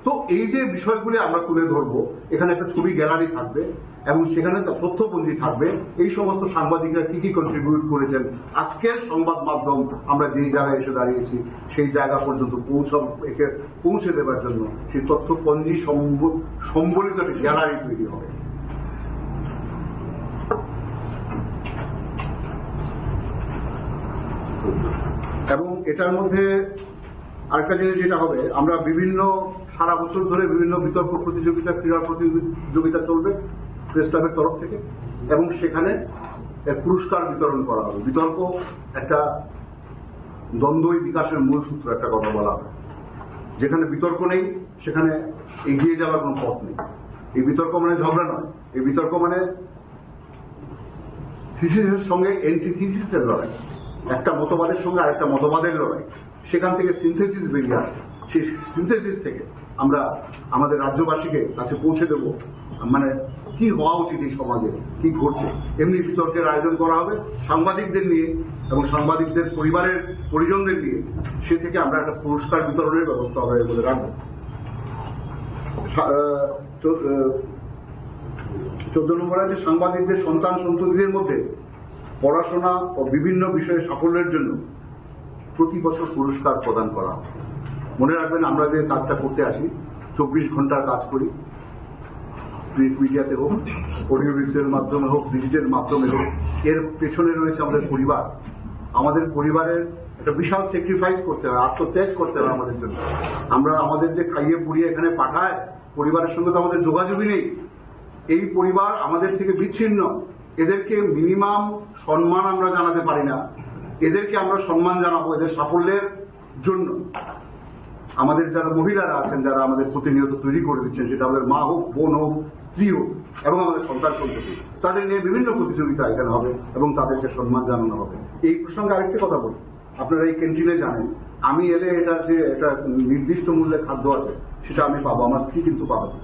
তো এই যে বিষয়গুলি আমরা তুলে ধরবো, এখানে একটা ছবি গ্যালারি থাকবে এবং সেখানে তথ্যপঞ্জি থাকবে এই সমস্ত সাংবাদিকরা কি কি কন্ট্রিবিউট করেছেন, আজকের সংবাদ মাধ্যম আমরা যেই জায়গায় এসে দাঁড়িয়েছি সেই জায়গা পর্যন্ত পৌঁছে দেবার জন্য সেই তথ্যপঞ্জি সম্বলিত গ্যালারি তৈরি হবে। এবং এটার মধ্যে আরেকটা জিনিস যেটা হবে, আমরা বিভিন্ন সারা বছর ধরে বিভিন্ন বিতর্ক প্রতিযোগিতা, ক্রীড়া প্রতিযোগিতা চলবে প্রেস ক্লাবের তরফ থেকে এবং সেখানে পুরস্কার বিতরণ করা হবে। বিতর্ক একটা দ্বন্দ্বই বিকাশের মূল সূত্র, একটা কথা বলা হয়, যেখানে বিতর্ক নেই সেখানে এগিয়ে যাওয়ার কোনো পথ নেই। এই বিতর্ক মানে ঝগড়া নয়, এই বিতর্ক মানে থিসিসের সঙ্গে অ্যান্টিথিসিসের লড়াই, একটা মতবাদের সঙ্গে আরেকটা মতবাদের লড়াই। সেখান থেকে সিনথেসিস বেরিয়ে আসে। সেই সিনথেসিস থেকে আমরা আমাদের রাজ্যবাসীকে কাছে পৌঁছে দেব, মানে কি হওয়া উচিত এই সমাজে, কি ঘটছে। এমনি বিতর্কের আয়োজন করা হবে সাংবাদিকদের নিয়ে এবং সাংবাদিকদের পরিবারের পরিজনদের নিয়ে। সে থেকে আমরা একটা পুরস্কার বিতরণের ব্যবস্থা হবে বলে রাখবো। 14 নম্বর আছে সাংবাদিকদের সন্তান সন্ততিদের মধ্যে পড়াশোনা ও বিভিন্ন বিষয়ে সাফল্যের জন্য প্রতি বছর পুরস্কার প্রদান করা। মনে রাখবেন, আমরা যে কাজটা করতে আসি 24 ঘন্টার কাজ করি, প্রিন্ট মিডিয়াতে হোক, অডিও ভিজুয়াল মাধ্যমে হোক, ডিজিটাল মাধ্যমে হোক, এর পেছনে রয়েছে আমাদের পরিবার। আমাদের পরিবারের একটা বিশাল স্যাক্রিফাইস করতে হয়, আত্মত্যাগ করতে হয় আমাদের জন্য। আমরা আমাদের যে খাইয়ে পুড়িয়ে এখানে পাঠায়, পরিবারের সঙ্গে তো আমাদের যোগাযোগই নেই। এই পরিবার আমাদের থেকে বিচ্ছিন্ন। এদেরকে মিনিমাম সম্মান আমরা জানাতে পারি না। এদেরকে আমরা সম্মান জানাবো এদের সাফল্যের জন্য। আমাদের যারা মহিলারা আছেন, যারা আমাদের প্রতিনিয়ত তৈরি করে দিচ্ছেন, সেটা আমাদের মা হোক, বোন হোক, স্ত্রী হোক এবং আমাদের সন্তান সন্ততি, তাদের নিয়ে বিভিন্ন প্রতিযোগিতা এখানে হবে এবং তাদেরকে সম্মান জানানো হবে। এই প্রসঙ্গে আরেকটি কথা বলি, আপনারা এই ক্যান্টিনে জানেন, আমি এলে এটা যে একটা নির্দিষ্ট মূল্যে খাদ্য আছে সেটা আমি পাবো, আমার স্ত্রী কিন্তু পাবে না।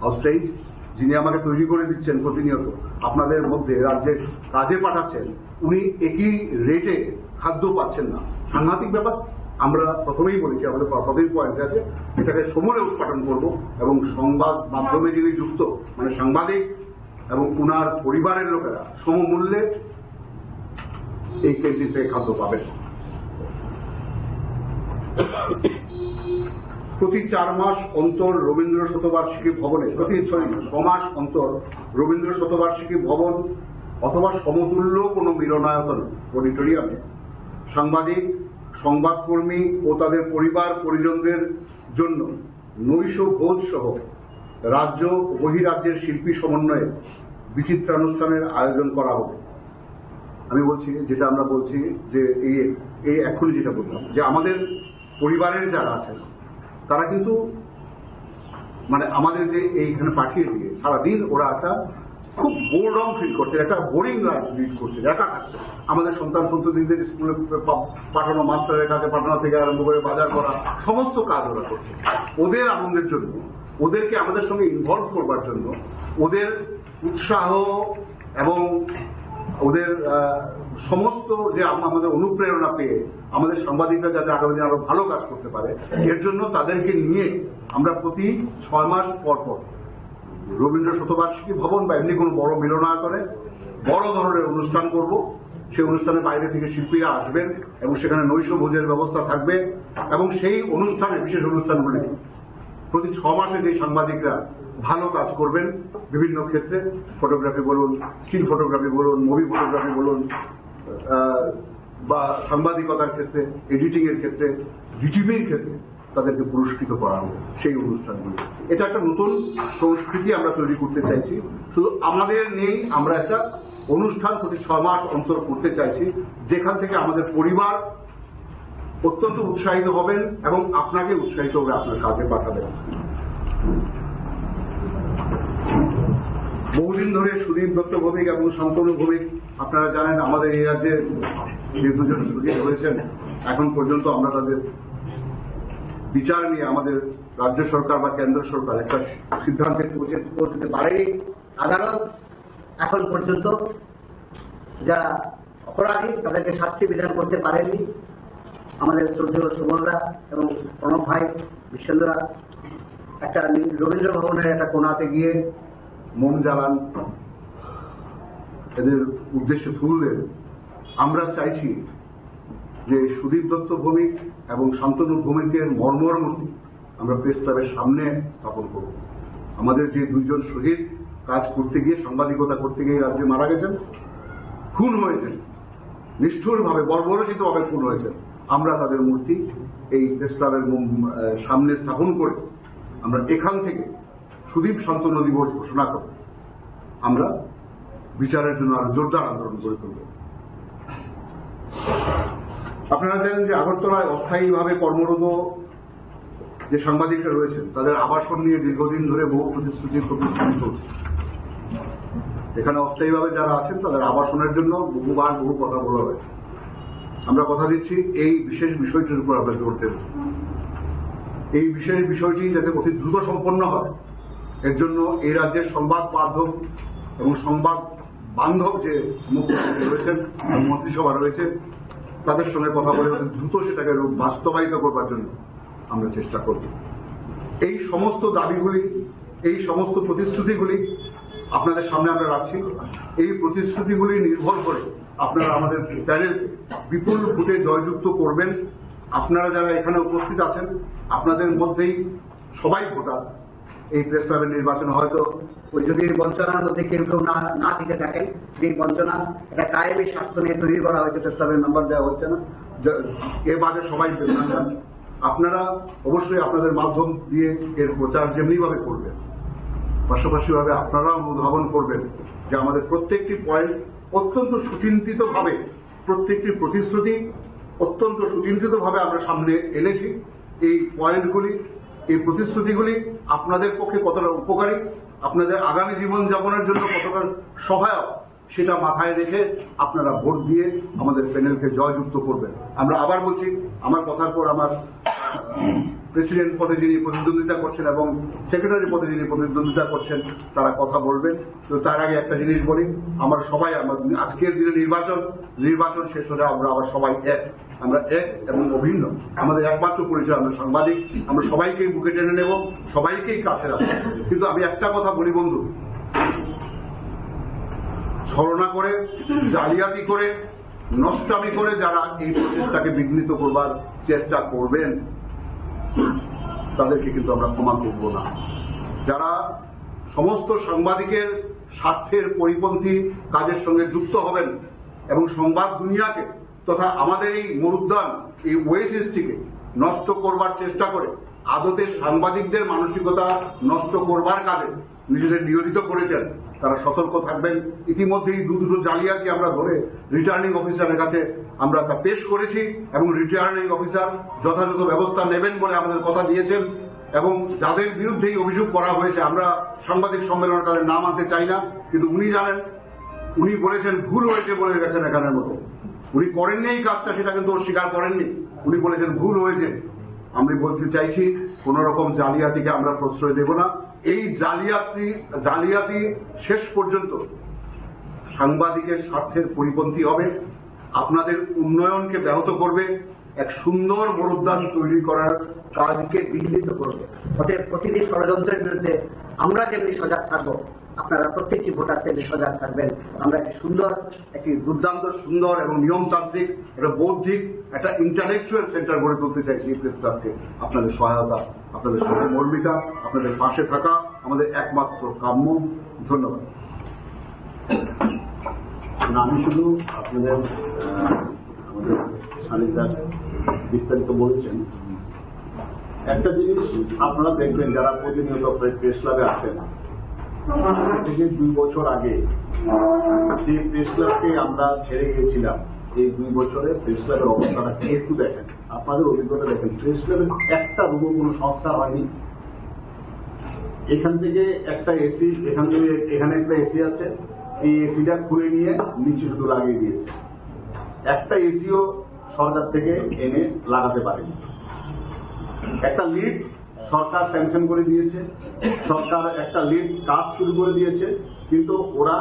আউটসাইড যিনি আমাকে তৈরি করে দিচ্ছেন প্রতিনিয়ত, আপনাদের মধ্যে রাজ্যের কাজে পাঠাচ্ছেন, উনি একই রেটে খাদ্য পাচ্ছেন না। সাংঘাতিক ব্যাপার। আমরা প্রথমেই বলেছি, আমাদের প্রথমেই পয়েন্ট আছে, এটাকে সমূলে উৎপাদন করব এবং সংবাদ মাধ্যমে যিনি যুক্ত, মানে সাংবাদিক এবং উনার পরিবারের লোকেরা সমমূল্যে এই ক্যান্টিন থেকে খাদ্য পাবেন। প্রতি 4 মাস অন্তর রবীন্দ্র শতবার্ষিকী ভবনে, প্রতি 6 মাস অন্তর রবীন্দ্র শতবার্ষিকী ভবন অথবা সমতুল্য কোনো মিলনায়তন অডিটোরিয়ামে সাংবাদিক, সংবাদকর্মী ও তাদের পরিবার পরিজনদের জন্য নৈশ ভোজ সহ রাজ্য ও বহিরাজ্যের শিল্পী সমন্বয়ে বিচিত্রানুষ্ঠানের আয়োজন করা হবে। আমি বলছি, যেটা আমরা বলছি যে এই এখনই যেটা বললাম, যে আমাদের পরিবারের যারা আছেন তারা কিন্তু মানে আমাদের যে এইখানে পাঠিয়ে দিয়ে সারাদিন ওরা একটা খুব বোরডম ফিল করছে, একটা বোরিং লাইফ লিড করছে, একা থাকছে। আমাদের সন্তান সন্ততিদের স্কুলে পাঠানো, মাস্টারের কাছে পাঠানো থেকে আরম্ভ করে বাজার করা, সমস্ত কাজ ওরা করছে ওদের আনন্দের জন্য, ওদেরকে আমাদের সঙ্গে ইনভলভ করবার জন্য, ওদের উৎসাহ এবং ওদের সমস্ত যে আমাদের অনুপ্রেরণা পেয়ে আমাদের সাংবাদিকরা যাতে আগামী দিন আরো ভালো কাজ করতে পারে, এর জন্য তাদেরকে নিয়ে আমরা প্রতি 6 মাস পর পর রবীন্দ্র শতবার্ষিকী ভবন বা এমনি কোনো বড় মিলনায়তনে বড় ধরনের অনুষ্ঠান করব। সেই অনুষ্ঠানের বাইরে থেকে শিল্পীরা আসবেন এবং সেখানে নৈশ ভোজের ব্যবস্থা থাকবে এবং সেই অনুষ্ঠানে, বিশেষ অনুষ্ঠানগুলি প্রতি 6 মাসে যে সাংবাদিকরা ভালো কাজ করবেন বিভিন্ন ক্ষেত্রে, ফটোগ্রাফি বলুন, স্টিল ফটোগ্রাফি বলুন, মুভি ফটোগ্রাফি বলুন, বা সাংবাদিকতার ক্ষেত্রে, এডিটিং এর ক্ষেত্রে, ডিটিভির ক্ষেত্রে, তাদেরকে পুরস্কৃত করা হবে সেই অনুষ্ঠানগুলো। এটা একটা নতুন সংস্কৃতি আমরা তৈরি করতে চাইছি। শুধু আমাদের নেই, আমরা একটা অনুষ্ঠান প্রতি 6 মাস অন্তর করতে চাইছি, যেখান থেকে আমাদের পরিবার অত্যন্ত উৎসাহিত হবেন এবং আপনাকে উৎসাহিত হবে আপনার কাজে পাঠাবেন। বহুদিন ধরে সুদীপ দত্ত ভৌমিক এবং শান্তনু ভৌমিক, আপনারা জানেন আমাদের এই রাজ্যে যে দুজন শহীদ হয়েছেন, এখন পর্যন্ত আমরা তাদের বিচার নিয়ে আমাদের রাজ্য সরকার বা কেন্দ্র সরকার একটা সিদ্ধান্তে পৌঁছতে পারেনি। আদালত এখন পর্যন্ত যারা অপরাধী তাদেরকে শাস্তি বিধান করতে পারেনি। আমাদের শ্রদ্ধেয় সুমনরা এবং প্রণব ভাই, বিশ্বন্দরা একটা রবীন্দ্র ভবনের একটা কোণাতে গিয়ে মন জ্বালান, এদের উদ্দেশ্যে ফুল দেন। আমরা চাইছি যে সুদীপ দত্ত ভৌমিক এবং শান্তনু ভৌমিকের মর্মর মূর্তি আমরা প্রেস ক্লাবের সামনে স্থাপন করব। আমাদের যে 2 জন শহীদ কাজ করতে গিয়ে, সাংবাদিকতা করতে গিয়ে রাজ্যে মারা গেছেন, খুন হয়েছেন, নিষ্ঠুরভাবে বর্বরচিতভাবে খুন হয়েছেন, আমরা তাদের মূর্তি এই প্রেস ক্লাবের সামনে স্থাপন করে আমরা এখান থেকে সুদীপ শান্তনু দিবস ঘোষণা করব। আমরা বিচারের জন্য আরো জোরদার আন্দোলন গড়ে তুলব। আপনারা জানেন যে আগরতলায় অস্থায়ীভাবে কর্মরত যে সাংবাদিকরা রয়েছেন, তাদের আবাসন নিয়ে দীর্ঘদিন ধরে বহু প্রতিশ্রুতি চলছে। এখানে অস্থায়ীভাবে যারা আছেন তাদের আবাসনের জন্য বহুবার বহু কথা বলা হয়েছে। আমরা কথা দিচ্ছি এই বিশেষ বিষয়টির উপর আমরা জোর দেব। এই বিশেষ বিষয়টি যাতে অতি দ্রুত সম্পন্ন হয়, এর জন্য এই রাজ্যের সংবাদ মাধ্যম এবং সংবাদ বান্ধব যে মুখ্যমন্ত্রী রয়েছেন এবং মন্ত্রিসভা রয়েছে তাদের সঙ্গে কথা বলে অতি দ্রুত সেটাকে বাস্তবায়িত করবার জন্য আমরা চেষ্টা করব। এই সমস্ত দাবিগুলি, এই সমস্ত প্রতিশ্রুতিগুলি আপনাদের সামনে আমরা রাখছি। এই প্রতিশ্রুতিগুলি নির্ভর করে আপনারা আমাদের প্যানেলকে বিপুল ভোটে জয়যুক্ত করবেন। আপনারা যারা এখানে উপস্থিত আছেন আপনাদের মধ্যেই সবাই ভোটার। এই প্রেস ক্লাবের নির্বাচন হয়তো ওই যদি বঞ্চনার মধ্যে কেউ কেউ না দিতে থাকেন, যে বঞ্চনা এটা কায়েমি স্বার্থ নিয়ে তৈরি করা হয়েছে, প্রেস ক্লাবের নাম্বার দেওয়া হচ্ছে না, এর বাদে সবাই আপনারা অবশ্যই আপনাদের মাধ্যম দিয়ে এর প্রচার যেমনিভাবে করবেন, পাশাপাশি ভাবে আপনারাও অনুধাবন করবেন যে আমাদের প্রত্যেকটি পয়েন্ট অত্যন্ত সুচিন্তিতভাবে, প্রত্যেকটি প্রতিশ্রুতি অত্যন্ত সুচিন্তিতভাবে আমরা সামনে এনেছি। এই পয়েন্টগুলি, এই প্রতিশ্রুতিগুলি আপনাদের পক্ষে কতটা উপকারী, আপনাদের আগামী জীবন যাপনের জন্য কতটা সহায়ক, সেটা মাথায় রেখে আপনারা ভোট দিয়ে আমাদের প্যানেলকে জয়যুক্ত করবেন। আমরা আবার বলছি, আমার কথার পর আমার প্রেসিডেন্ট পদে যিনি প্রতিদ্বন্দ্বিতা করছেন এবং সেক্রেটারি পদে যিনি প্রতিদ্বন্দ্বিতা করছেন তারা কথা বলবেন। তো তার আগে একটা জিনিস বলি, আমরা সবাই আজকের দিনে নির্বাচন শেষ হলে আমরা আবার সবাই এক, আমরা এক এবং অভিন্ন। আমাদের একমাত্র পরিচয় আমরা সাংবাদিক, আমরা সবাইকেই বুকে টেনে নেব, সবাইকেই কাছে রাখবো। কিন্তু আমি একটা কথা বলি বন্ধু, ছলনা করে, জালিয়াতি করে, নষ্টামি করে যারা এই প্রচেষ্টাকে বিঘ্নিত করবার চেষ্টা করবেন তাদেরকে কিন্তু আমরা ক্ষমা করব না। যারা সমস্ত সাংবাদিকের স্বার্থের পরিপন্থী কাজের সঙ্গে যুক্ত হবেন এবং সংবাদ দুনিয়াকে তথা আমাদের এই মরুদ্যান, এই ওয়েসিসটিকে নষ্ট করবার চেষ্টা করে আদতে সাংবাদিকদের মানসিকতা নষ্ট করবার কাজে নিজেদের নিয়োজিত করেছেন, তারা সতর্ক থাকবেন। ইতিমধ্যেই দুটো জালিয়াতি আমরা ধরে রিটার্নিং অফিসারের কাছে আমরা তা পেশ করেছি এবং রিটার্নিং অফিসার যথাযথ ব্যবস্থা নেবেন বলে আমাদের কথা দিয়েছেন। এবং যাদের বিরুদ্ধেই অভিযোগ করা হয়েছে, আমরা সাংবাদিক সম্মেলনে তাদের নাম আনতে চাই না, কিন্তু উনি জানেন, উনি বলেছেন ভুল হয়েছে বলে গেছেন এখানের মতো। উনি করেননি এই কাজটা, সেটা কিন্তু স্বীকার করেননি, উনি বলেছেন ভুল হয়েছে। আমি বলতে চাইছি কোন রকম জালিয়াতিকে আমরা প্রশ্রয় দেব না। এই জালিয়াতি শেষ পর্যন্ত সাংবাদিকের স্বার্থের পরিপন্থী হবে, আপনাদের উন্নয়নকে ব্যাহত করবে, এক সুন্দর মরুদ্যান তৈরি করার কাজকে বিঘ্নিত করবে। অতএব প্রতিটি ষড়যন্ত্রের বিরুদ্ধে আমরা যেমনি সজাগ থাকবো, আপনারা প্রত্যেকটি ভোটার থেকে সজাগ থাকবেন। আমরা একটি দুর্দান্ত সুন্দর এবং নিয়মতান্ত্রিক, একটা বৌদ্ধিক, একটা ইন্টালেকচুয়াল সেন্টার গড়ে তুলতে চাইছি। এই প্রেস ক্লাবকে আপনাদের সহায়তা, আপনাদের সহমর্মিতা, আপনাদের পাশে থাকা আমাদের একমাত্র কাম্য। ধন্যবাদ। আমি শুধু আপনাদের আমাদের সানিদার বিস্তারিত বলছেন, একটা জিনিস আপনারা দেখবেন যারা প্রতিনিয়ত প্রেস ক্লাবে আসেন, থেকে 2 বছর আগে যে প্রেস ক্লাবকে আমরা ছেড়ে গিয়েছিলাম, এই 2 বছরে প্রেস ক্লাবের অবস্থাটা একটু দেখেন, আপনাদের অভিজ্ঞতা দেখেন। প্রেস ক্লাবের একটা রুমও কোনো সংস্থা হয়নি। এখান থেকে একটা এসি, এখান থেকে এখানে একটা এসি আছে, এই এসিটা খুলে নিয়ে নিচে শুধু লাগিয়ে দিয়েছে। একটা এসিও সরকার থেকে এনে লাগাতে পারেনি। একটা লিফট সরকার স্যাংশন করে দিয়েছে, সরকার একটা লিফট কাজ শুরু করে দিয়েছে, কিন্তু ওরা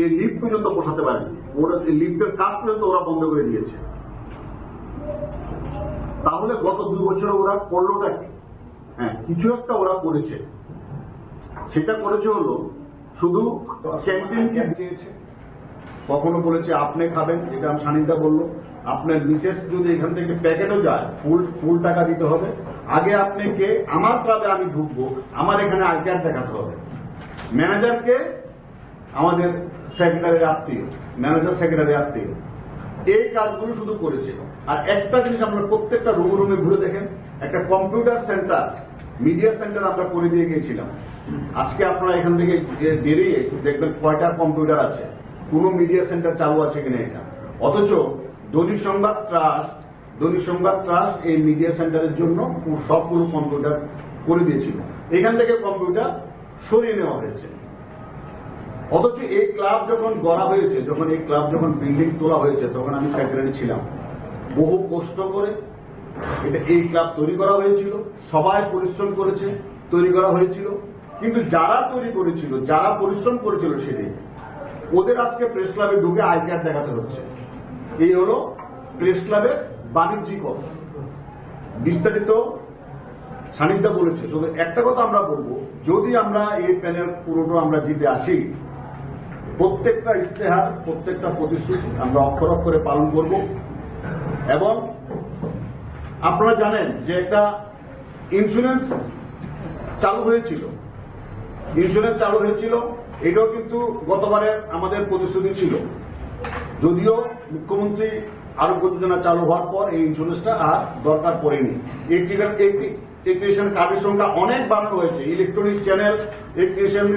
এই লিফট পর্যন্ত বসাতে পারেনি। ওরা এই লিফটের কাজ পর্যন্ত ওরা বন্ধ করে দিয়েছে। তাহলে গত 2 বছরে ওরা করলোটা কি? হ্যাঁ, কিছু একটা ওরা করেছে। সেটা করেছে হলো শুধু ক্যান্টিন চেয়েছে, কখনো বলেছে আপনি খাবেন, যেটা আমি সানিদা বললো, আপনার মিসেস যদি এখান থেকে প্যাকেটও যায় ফুল টাকা দিতে হবে। আগে আপনাকে আমার ক্লাবে আমি ঢুকবো, আমার এখানে আই কার্ড দেখাতে হবে। ম্যানেজারকে আমাদের সেক্রেটারির আত্মীয়, ম্যানেজার সেক্রেটারি আত্মীয়, এই কাজগুলো শুধু করেছে। আর একটা জিনিস আপনার প্রত্যেকটা রুমে ঘুরে দেখেন, একটা কম্পিউটার সেন্টার, মিডিয়া সেন্টার আমরা করে দিয়ে গিয়েছিলাম। আজকে আপনারা এখান থেকে বেরিয়ে দেখবেন কয়টা কম্পিউটার আছে, কোন মিডিয়া সেন্টার চালু আছে কিনা এটা। অথচ দৈনিক সংবাদ ট্রাস্ট এই মিডিয়া সেন্টারের জন্য সবগুলো কম্পিউটার করে দিয়েছিল। এখান থেকে কম্পিউটার সরিয়ে নেওয়া হয়েছে। অথচ এই ক্লাব যখন গড়া হয়েছে, যখন এই ক্লাব যখন বিল্ডিং তোলা হয়েছে, তখন আমি সেক্রেটারি ছিলাম। বহু কষ্ট করে এই ক্লাব তৈরি করা হয়েছিল, সবাই পরিশ্রম করেছে, তৈরি করা হয়েছিল। কিন্তু যারা তৈরি করেছিল, যারা পরিশ্রম করেছিল সেদিন, ওদের আজকে প্রেস ক্লাবে ঢুকে আই কার্ড দেখাতে হচ্ছে। এই হলো প্রেস ক্লাবের বাণিজ্যিকরণ। বিস্তারিত সানিধ্যা বলেছে। শুধু একটা কথা আমরা বলবো, যদি আমরা এই প্যানেল পুরোটা আমরা জিতে আসি, প্রত্যেকটা ইশতেহার, প্রত্যেকটা প্রতিশ্রুতি আমরা অক্ষর অক্ষরে পালন করব। এবং আপনারা জানেন যে একটা ইন্স্যুরেন্স চালু হয়েছিল, এটাও কিন্তু গতবারের আমাদের প্রতিশ্রুতি ছিল। যদিও মুখ্যমন্ত্রী আরোগ্য যোজনা চালু হওয়ার পর এই ইন্স্যুরেন্সটা আর দরকার পড়েনি। ইলেকট্রিশিয়ান কার্ডের সংখ্যা অনেক বাড়ানো হয়েছে, ইলেকট্রনিক চ্যানেল ইলেকট্রিশিয়ান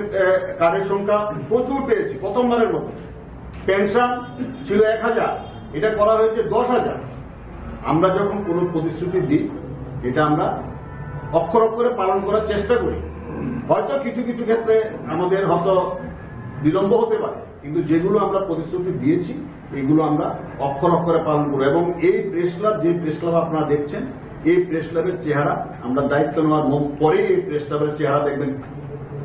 কার্ডের সংখ্যা প্রচুর পেয়েছি প্রথমবারের মতো। পেনশন ছিল 1000, এটা করা হয়েছে 10,000। আমরা যখন কোন প্রতিশ্রুতি দিই, এটা আমরা অক্ষর অক্ষরে পালন করার চেষ্টা করি। হয়তো কিছু কিছু ক্ষেত্রে আমাদের হয়তো বিলম্ব হতে পারে, কিন্তু যেগুলো আমরা প্রতিশ্রুতি দিয়েছি এগুলো আমরা অক্ষর অক্ষরে পালন করব। এবং এই প্রেস ক্লাব, যে প্রেস ক্লাব আপনারা দেখছেন, এই প্রেস ক্লাবের চেহারা আমরা দায়িত্ব নেওয়ার পরে এই প্রেস ক্লাবের চেহারা দেখবেন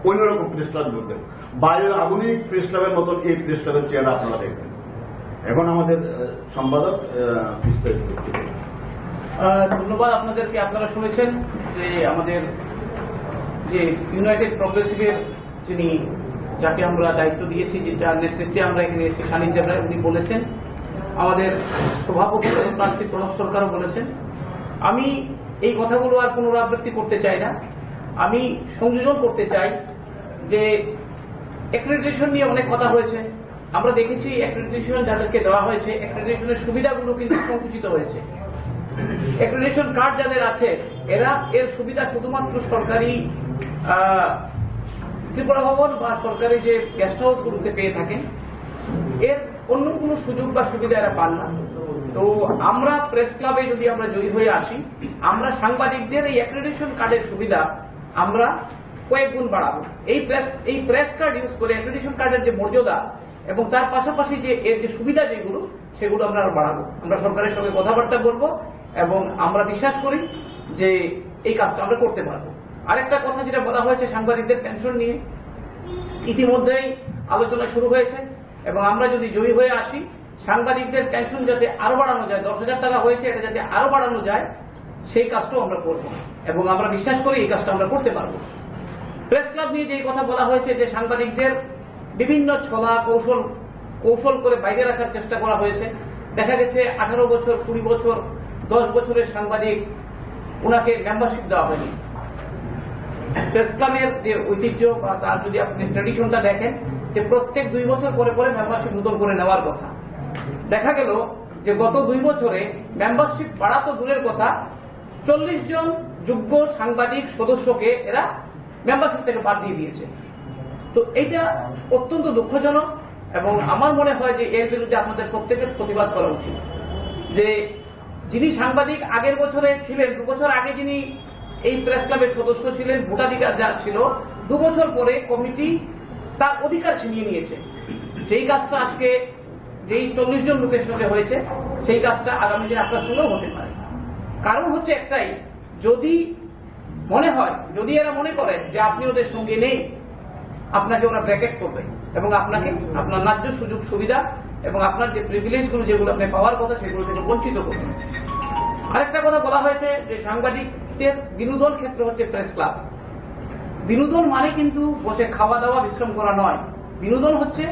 অন্যরকম প্রেস ক্লাব দেখবেন, বাইরের আধুনিক প্রেস ক্লাবের মতন এই প্রেস ক্লাবের চেহারা আপনারা দেখবেন। এখন আমাদের সম্পাদক বিস্তারিত। ধন্যবাদ আপনাদেরকে। আপনারা শুনেছেন যে আমাদের যে ইউনাইটেড প্রগ্রেসিভের যিনি, যাকে আমরা দায়িত্ব দিয়েছি, যেটার নেতৃত্বে আমরা এখানে এসে সান্নিধ্যে, উনি বলেছেন। আমাদের সভাপতি প্রার্থী প্রণব সরকারও বলেছেন। আমি এই কথাগুলো আর পুনরাবৃত্তি করতে চাই না। আমি সংযোজন করতে চাই যে অ্যাক্রেডিটেশন নিয়ে অনেক কথা হয়েছে। আমরা দেখেছি অ্যাক্রেডিটেশন যাদেরকে দেওয়া হয়েছে, অ্যাক্রেডিটেশনের সুবিধাগুলো কিন্তু সংকুচিত হয়েছে। অ্যাক্রেডিটেশন কার্ড যাদের আছে, এরা এর সুবিধা শুধুমাত্র সরকারি ত্রিপুরা ভবন বা সরকারি যে গেস্ট হাউসগুলোতে পেয়ে থাকেন, এর অন্য কোনো সুযোগ বা সুবিধা এরা পান না। তো আমরা প্রেস ক্লাবে যদি আমরা জয়ী হয়ে আসি, আমরা সাংবাদিকদের এই অ্যাক্রেডিটেশন কার্ডের সুবিধা আমরা কয়েক গুণ বাড়াবো। এই প্রেস কার্ড ইউজ করে অ্যাক্রেডিটেশন কার্ডের যে মর্যাদা এবং তার পাশাপাশি যে এর যে সুবিধা যেগুলো, সেগুলো আমরা বাড়াবো। আমরা সরকারের সঙ্গে কথাবার্তা বলবো এবং আমরা বিশ্বাস করি যে এই কাজটা আমরা করতে পারবো। আরেকটা কথা যেটা বলা হয়েছে সাংবাদিকদের পেনশন নিয়ে, ইতিমধ্যেই আলোচনা শুরু হয়েছে এবং আমরা যদি জয়ী হয়ে আসি, সাংবাদিকদের পেনশন যাতে আরো বাড়ানো যায়, 10,000 টাকা হয়েছে, এটা যাতে আরো বাড়ানো যায়, সেই কাজটাও আমরা করব এবং আমরা বিশ্বাস করি এই কাজটা আমরা করতে পারবো। প্রেস ক্লাব নিয়ে যে কথা বলা হয়েছে যে সাংবাদিকদের বিভিন্ন ছলা কৌশল করে বাইরে রাখার চেষ্টা করা হয়েছে। দেখা গেছে 18 বছর, 20 বছর, 10 বছরের সাংবাদিক, ওনাকে মেম্বারশিপ দেওয়া হয়নি। প্রেস ক্লাবের যে ঐতিহ্য বা তার যদি আপনি ট্র্যাডিশনটা দেখেন, যে প্রত্যেক 2 বছর পরে পরে মেম্বারশিপ নতুন করে নেওয়ার কথা। দেখা গেল যে গত 2 বছরে মেম্বারশিপ বাড়া তো দূরের কথা, 40 জন যোগ্য সাংবাদিক সদস্যকে এরা মেম্বারশিপ থেকে বাদ দিয়ে দিয়েছে। তো এইটা অত্যন্ত দুঃখজনক এবং আমার মনে হয় যে এর বিরুদ্ধে আপনাদের প্রত্যেকের প্রতিবাদ করা উচিত। যে যিনি সাংবাদিক আগের বছরে ছিলেন, 2 বছর আগে যিনি এই প্রেস ক্লাবের সদস্য ছিলেন, ভোটাধিকার যার ছিল, 2 বছর পরে কমিটি তার অধিকার ছিনিয়ে নিয়েছে। যেই কাজটা আজকে যেই 40 জন লোকের সঙ্গে হয়েছে, সেই কাজটা আগামী দিন আপনার সঙ্গেও হতে পারে। কারণ হচ্ছে একটাই, যদি মনে হয়, যদি এরা মনে করে যে আপনি ওদের সঙ্গে নেই, আপনাকে ওরা ব্র্যাকেট করবে এবং আপনাকে আপনার ন্যায্য সুযোগ সুবিধা এবং আপনার যে প্রিভিলেজগুলো যেগুলো আপনি পাওয়ার কথা সেগুলো থেকে বঞ্চিত করবে। আরেকটা কথা বলা হয়েছে যে সাংবাদিকদের বিনোদন ক্ষেত্র হচ্ছে প্রেস ক্লাব। বিনোদন মানে কিন্তু বসে খাওয়া দাওয়া বিশ্রাম করা নয়। বিনোদন হচ্ছে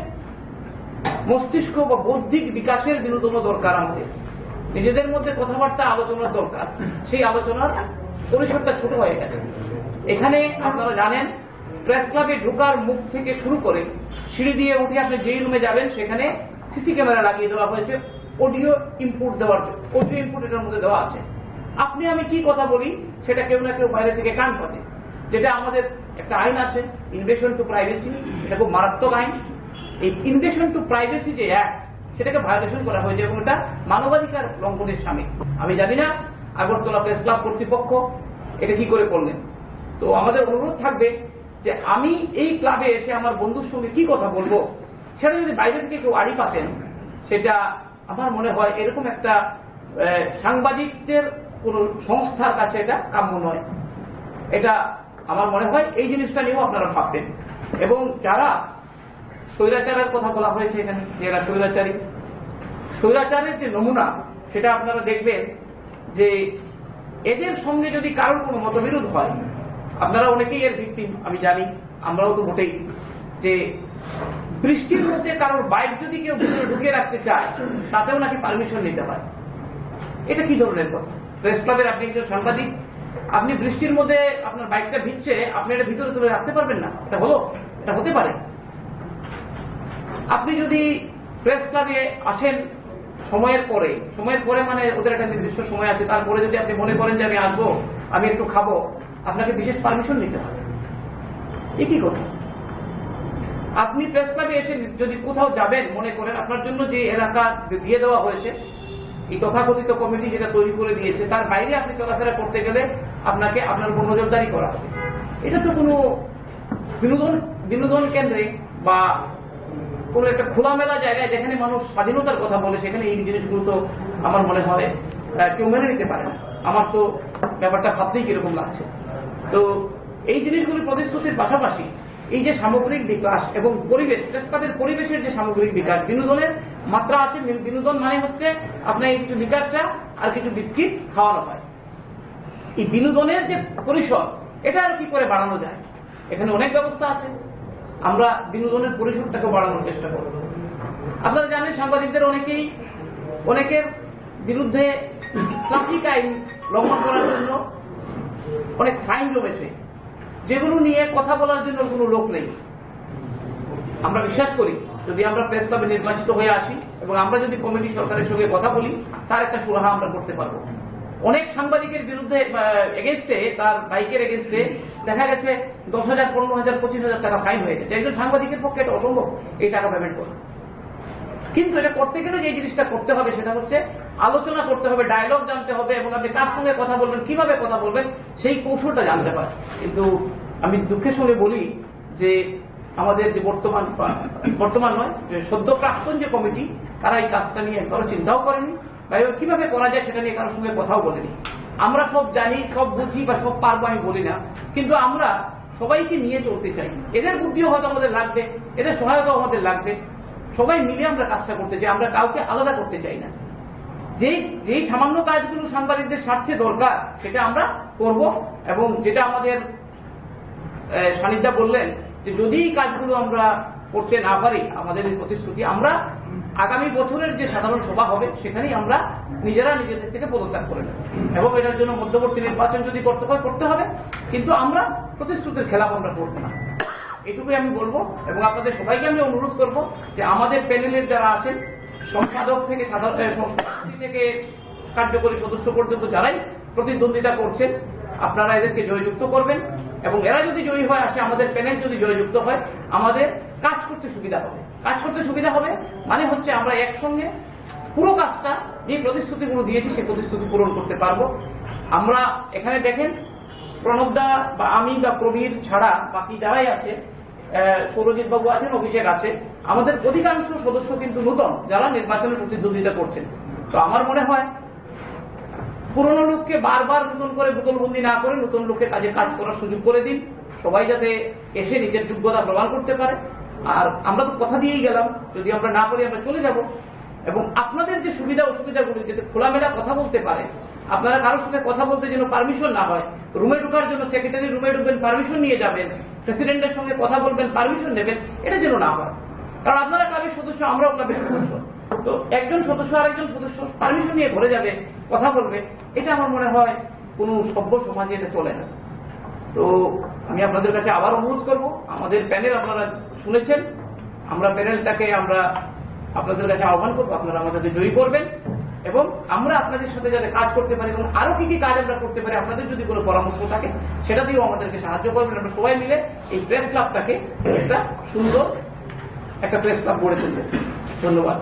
মস্তিষ্ক বা বৌদ্ধিক বিকাশের বিনোদনও দরকার। আমাদের নিজেদের মধ্যে কথাবার্তা আলোচনার দরকার। সেই আলোচনার পরিসরটা ছোট হয়ে গেছে। এখানে আপনারা জানেন, প্রেস ক্লাবে ঢোকার মুখ থেকে শুরু করে সিঁড়ি দিয়ে উঠে আপনি যেই রুমে যাবেন, সেখানে সিসি ক্যামেরা লাগিয়ে দেওয়া হয়েছে অডিও ইনপুট দেওয়ার জন্য। অডিও ইনপুট এটার মধ্যে দেওয়া আছে। আপনি আমি কি কথা বলি সেটা কেউ না কেউ বাইরে থেকে কান পাবে। যেটা আমাদের একটা আইন আছে, ইনভেশন টু প্রাইভেসি, এটা খুব মারাত্মক আইন। এই ইনভেশন টু প্রাইভেসি যে অ্যাক্ট, সেটাকে ভায়োলেশন করা হয়েছে এবং এটা মানবাধিকার লঙ্ঘনের সামিল। আমি জানি না আগরতলা প্রেস ক্লাব কর্তৃপক্ষ এটা কি করে করলেন। তো আমাদের অনুরোধ থাকবে যে আমি এই ক্লাবে এসে আমার বন্ধুর সঙ্গে কি কথা বলবো, সেটা যদি বাইরে থেকে কেউ আড়ি পাতেন, সেটা আমার মনে হয় এরকম একটা সাংবাদিকদের কোন সংস্থার কাছে এটা কাম্য নয়। এটা আমার মনে হয় এই জিনিসটা নিয়েও আপনারা ভাববেন। এবং যারা স্বৈরাচারের কথা বলা হয়েছে এখানে, যারা স্বৈরাচারের যে নমুনা, সেটা আপনারা দেখবেন যে এদের সঙ্গে যদি কারোর কোনো মতবিরোধ হয়, আপনারা অনেকেই এর ভিকটিম, আমি জানি, আমরাও তো মোটেই, যে বৃষ্টির মধ্যে কারোর বাইক যদি কেউ ভিতরে ঢুকিয়ে রাখতে চায়, তাতেও নাকি পারমিশন নিতে হয়। এটা কি ধরনের কথা? প্রেস ক্লাবের আপনি একজন সাংবাদিক, আপনি বৃষ্টির মধ্যে আপনার বাইকটা ভিজছে, আপনি এটা ভিতরে তুলে রাখতে পারবেন না? এটা হলো? এটা হতে পারে? আপনি যদি প্রেস ক্লাবে আসেন সময়ের পরে মানে ওদের একটা নির্দিষ্ট সময় আছে, তারপরে যদি আপনি মনে করেন যে আমি আসবো, আমি একটু খাবো, আপনাকে বিশেষ পারমিশন নিতে হবে। এ কি কথা? আপনি প্রেস ক্লাবে এসে যদি কোথাও যাবেন, মনে করেন আপনার জন্য যে এলাকা দিয়ে দেওয়া হয়েছে, এই তথাকথিত কমিটি যেটা তৈরি করে দিয়েছে, তার বাইরে আপনি চলাফেরা করতে গেলে আপনাকে আপনার উপর নজরদারি করা হবে। এটা তো কোনো বিনোদন কেন্দ্রে বা কোন একটা খোলামেলা জায়গায় যেখানে মানুষ স্বাধীনতার কথা বলে, সেখানে এই জিনিসগুলো তো আমার মনে হয় কেউ মেনে নিতে পারে না। আমার তো ব্যাপারটা ভাবতেই কিরকম লাগছে। তো এই জিনিসগুলি প্রতিশ্রুতির পাশাপাশি এই যে সামগ্রিক বিকাশ এবং পরিবেশ, প্রেস ক্লাবের পরিবেশের যে সামগ্রিক বিকাশ, বিনোদনের মাত্রা আছে। বিনোদন মানে হচ্ছে আপনার কিছু লিকার চা আর কিছু বিস্কিট খাওয়ানো হয়। এই বিনোদনের যে পরিসর, এটা আর কি করে বাড়ানো যায়? এখানে অনেক ব্যবস্থা আছে, আমরা বিনোদনের পরিসরটাকে বাড়ানোর চেষ্টা করব। আপনারা জানেন সাংবাদিকদের অনেকের বিরুদ্ধে ট্রাফিক আইন লঙ্ঘন করার জন্য অনেক ফাইন জমেছে, যেগুলো নিয়ে কথা বলার জন্য কোনো লোক নেই। আমরা বিশ্বাস করি যদি আমরা প্রেস ক্লাবে নির্বাচিত হয়ে আসি এবং আমরা যদি কমিটি সরকারের সঙ্গে কথা বলি, তার একটা সুরাহা আমরা করতে পারবো। অনেক সাংবাদিকের বিরুদ্ধে এগেনস্টে, তার বাইকের এগেনস্টে দেখা গেছে 10,000, 15,000, 25,000 টাকা ফাইন হয়ে গেছে। একজন সাংবাদিকের পক্ষে এটা অসম্ভব এই টাকা পেমেন্ট করা। কিন্তু এটা করতে গেলে যে জিনিসটা করতে হবে সেটা হচ্ছে আলোচনা করতে হবে, ডায়লগ জানতে হবে, এবং আপনি কার সঙ্গে কথা বলবেন, কিভাবে কথা বলবেন, সেই কৌশলটা জানতে পারে। কিন্তু আমি দুঃখের সঙ্গে বলি যে আমাদের যে বর্তমান নয়, যে সদ্য প্রাক্তন যে কমিটি, তারা এই কাজটা নিয়ে একবারও চিন্তাও করেনি, বা কিভাবে করা যায় সেটা নিয়ে কারোর সঙ্গে কথাও বলেনি। আমরা সব জানি, সব বুঝি বা সব পারবো আমি বলি না, কিন্তু আমরা সবাইকে নিয়ে চলতে চাই। এদের বুদ্ধিও হয়তো আমাদের লাগবে, এদের সহায়তাও আমাদের লাগবে, সবাই মিলে আমরা কাজটা করতে চাই, আমরা কাউকে আলাদা করতে চাই না। যেই সামান্য কাজগুলো সাংবাদিকদের স্বার্থে দরকার সেটা আমরা করব। এবং যেটা আমাদের সানিধ্যা বললেন যে যদি এই কাজগুলো আমরা করতে না পারি, আমাদের এই প্রতিশ্রুতি, আমরা আগামী বছরের যে সাধারণ সভা হবে সেখানেই আমরা নিজেরা নিজেদের থেকে পদত্যাগ করে নেব। এবং এটার জন্য মধ্যবর্তী নির্বাচন যদি করতে হয় করতে হবে, কিন্তু আমরা প্রতিশ্রুতির খেলাফ আমরা করব না, এটুকুই আমি বলবো। এবং আপনাদের সবাইকে আমি অনুরোধ করব যে আমাদের প্যানেলের যারা আছেন, সম্পাদক থেকে সভাপতি থেকে কার্যকরী সদস্য পর্যন্ত যারাই প্রতিদ্বন্দ্বিতা করছেন, আপনারা এদেরকে জয়যুক্ত করবেন। এবং এরা যদি জয়ী হয় আসে, আমাদের প্যানেল যদি জয়যুক্ত হয়, আমাদের কাজ করতে সুবিধা হবে। মানে হচ্ছে আমরা একসঙ্গে পুরো কাজটা, যে প্রতিশ্রুতিগুলো দিয়েছি সেই প্রতিশ্রুতি পূরণ করতে পারবো। আমরা এখানে দেখেন প্রণবদা বা আমি বা প্রবীর ছাড়া বাকি যারাই আছে, সৌরজিৎ বাবু আছেন, অভিষেক আছে, আমাদের অধিকাংশ সদস্য কিন্তু নতুন, যারা নির্বাচনে প্রতিদ্বন্দ্বিতা করছেন। তো আমার মনে হয় পুরনো লোককে বারবার নতুন করে বোতলবন্দি না করে নতুন লোকের কাজ করার সুযোগ করে দিন। সবাই যাতে এসে নিজের যোগ্যতা প্রমাণ করতে পারে। আর আমরা তো কথা দিয়েই গেলাম, যদি আমরা না পারি আমরা চলে যাব। এবং আপনাদের যে সুবিধা অসুবিধাগুলি যাতে খোলামেলা কথা বলতে পারে, আপনারা কারোর সাথে কথা বলতে যেন পারমিশন না হয়, রুমে ঢোকার জন্য সেক্রেটারি রুমে ঢুকবেন, পারমিশন নিয়ে যাবেন, প্রেসিডেন্টের সঙ্গে কথা বলবেন, পারমিশন নেবেন, এটা যেন না হয়। কারণ আপনারা ক্লাবের সদস্য, আমরাও ক্লাবের সদস্য, তো একজন সদস্য আরেকজন সদস্য পারমিশন নিয়ে ঘরে যাবে, কথা বলবে, এটা আমার মনে হয় কোনো সভ্য সমাজে এটা চলে না। তো আমি আপনাদের কাছে আবার অনুরোধ করব, আমাদের প্যানেল আপনারা শুনেছেন, আমরা প্যানেলটাকে আমরা আপনাদের কাছে আহ্বান করবো, আপনারা আমাদেরকে জয়ী করবেন এবং আমরা আপনাদের সাথে যাতে কাজ করতে পারি এবং আরো কি কি কাজ আমরা করতে পারি, আপনাদের যদি কোনো পরামর্শ থাকে সেটা দিয়েও আমাদেরকে সাহায্য করবেন। আমরা সবাই মিলে এই প্রেস ক্লাবটাকে একটা সুন্দর একটা প্রেস ক্লাব গড়ে তুলবে। ধন্যবাদ।